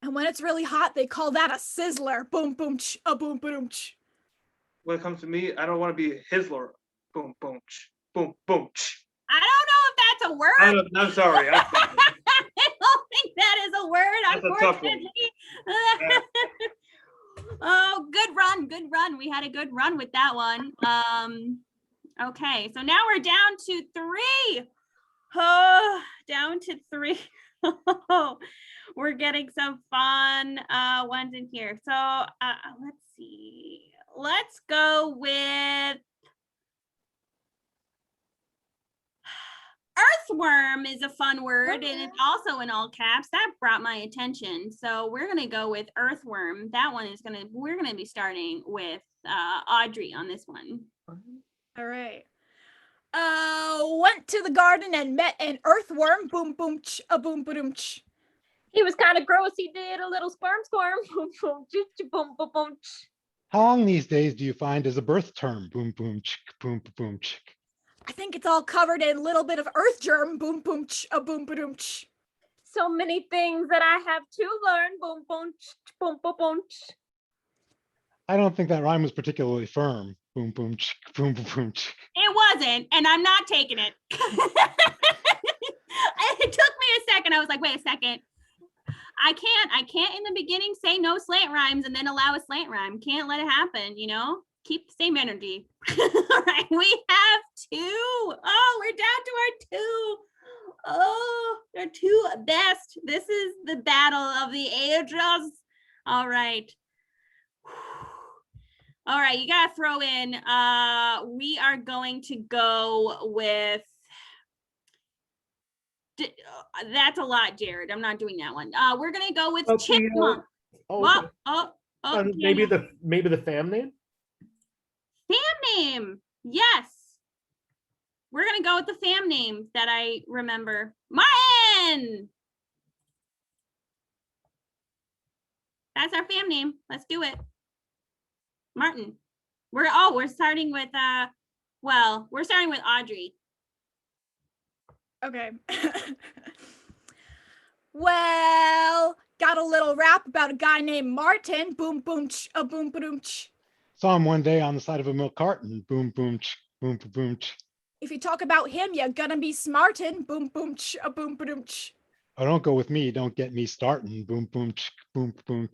And when it's really hot, they call that a sizzler. Boom, boom, a boom, boom. When it comes to me, I don't want to be a Hizzler. Boom, boom, boom, boom. I don't know if that's a word. I'm sorry. I don't think that is a word, That's a tough one. unfortunately. Oh, good run. We had a good run with that one. Okay, so now we're down to 3. Oh, down to 3. We're getting some fun ones in here. So let's see. Let's go with earthworm is a fun word, and it's also in all caps. That brought my attention. So we're gonna go with earthworm. That one is we're gonna be starting with Audrey on this one. All right. Went to the garden and met an earthworm. Boom, boom, a boom, boom. He was kind of gross. He did a little squirm. Boom, boom, boom, boom, boom. How long these days do you find is a birth term? Boom, boom, boom, boom. I think it's all covered in a little bit of earth germ. Boom, boom, a boom, boom. So many things that I have to learn. Boom, boom, boom, boom, boom. I don't think that rhyme was particularly firm. Boom, boom, boom, boom, boom. It wasn't, and I'm not taking it. It took me a second. I was like, wait a second. I can't in the beginning say no slant rhymes and then allow a slant rhyme. Can't let it happen, you know? Keep the same energy. All right, we have 2. Oh, we're down to our 2. Oh, they're 2 best. just. All right. All right, you gotta throw in. We are going to go with. That's a lot, Jared. I'm not doing that one. We're gonna go with chipmunk. Oh, Okay. maybe Daniel. the fam name. Fam name. Yes. We're gonna go with the fam name that I remember. Martin. That's our fam name. Let's do it. Martin. We're starting with we're starting with Audrey. Okay. Well, got a little rap about a guy named Martin. Boom, boom, ch, a boom, boom, ch. Saw him one day on the side of a milk carton. Boom, boom, boom, boom. If you talk about him, you're gonna be smartin'. Boom, boom, ch, a boom, boom, ch. Oh, don't go with me. Don't get me starting. Boom, boom, boom, boom.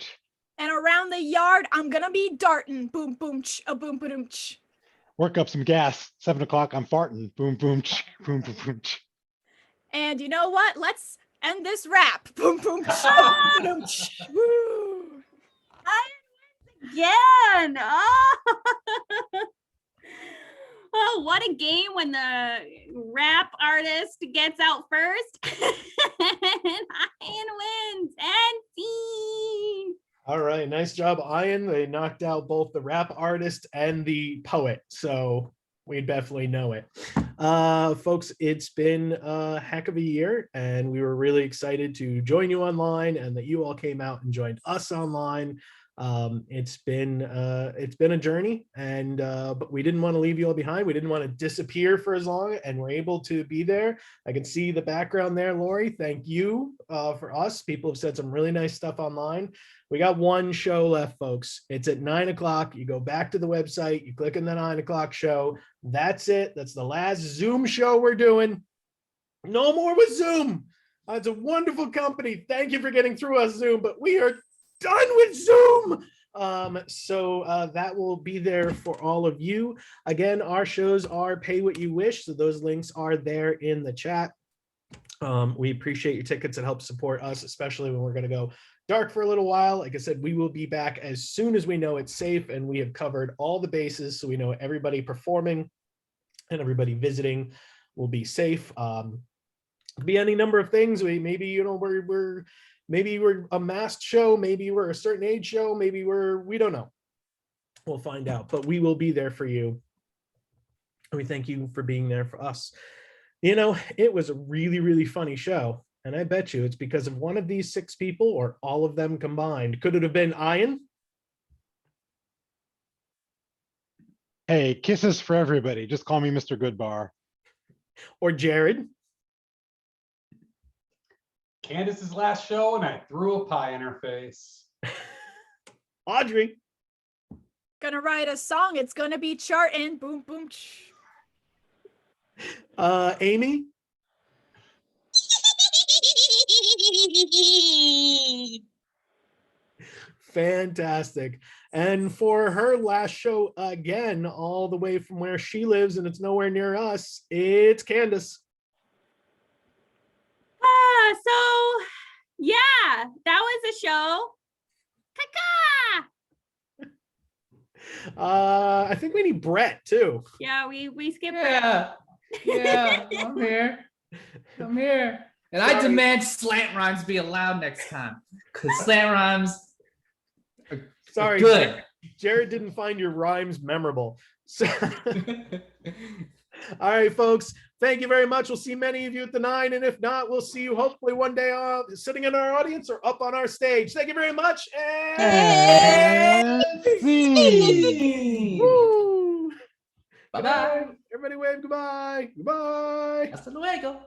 And around the yard, I'm gonna be dartin'. Boom, boom, ch, a boom, boom, ch. Work up some gas. 7 o'clock. I'm farting. Boom, boom, boom, boom. And you know what? Let's end this rap. Boom, boom, ch, boom, ch. Woo. Again. Oh, what a game when the rap artist gets out first. And Ian wins. And scene. All right, nice job, Ian. They knocked out both the rap artist and the poet, so we definitely know it. Folks, it's been a heck of a year, and we were really excited to join you online and that you all came out and joined us online. It's been a journey, and but we didn't want to leave you all behind. We didn't want to disappear for as long, and we're able to be there. I can see the background there, Lori. Thank you for us. People have said some really nice stuff online. We got one show left, folks. It's at 9 o'clock. You go back to the website, you click on the 9 o'clock show. That's it. That's the last Zoom show we're doing. No more with Zoom. It's a wonderful company. Thank you for getting through us, Zoom, but we are done with Zoom. So that will be there for all of you. Again, our shows are pay what you wish. So those links are there in the chat. We appreciate your tickets. It helps support us, especially when we're going to go dark for a little while. Like I said, we will be back as soon as we know it's safe and we have covered all the bases. So we know everybody performing and everybody visiting will be safe. Be any number of things. Maybe we're a masked show, maybe we're a certain age show, maybe we don't know. We'll find out, but we will be there for you. And we thank you for being there for us. You know, it was a really, really funny show. And I bet you it's because of one of these 6 people or all of them combined. Could it have been Ian? Hey, kisses for everybody. Just call me Mr. Goodbar. Or Jared? Candace's last show, and I threw a pie in her face. Audrey? Gonna write a song. It's gonna be charting. Boom, boom. Amy? Fantastic. And for her last show again, all the way from where she lives, and it's nowhere near us, it's Candace. So yeah, that was a show. Caca. I think we need Brett too. Yeah, we skipped Yeah, I'm here. And I demand slant rhymes be allowed next time. Because slant rhymes are Sorry, good. Jared didn't find your rhymes memorable. So, all right, folks, thank you very much. We'll see many of you at the 9, and if not, we'll see you hopefully one day sitting in our audience or up on our stage. Thank you very much. And Bye-bye. Everybody wave goodbye. Goodbye. Hasta luego.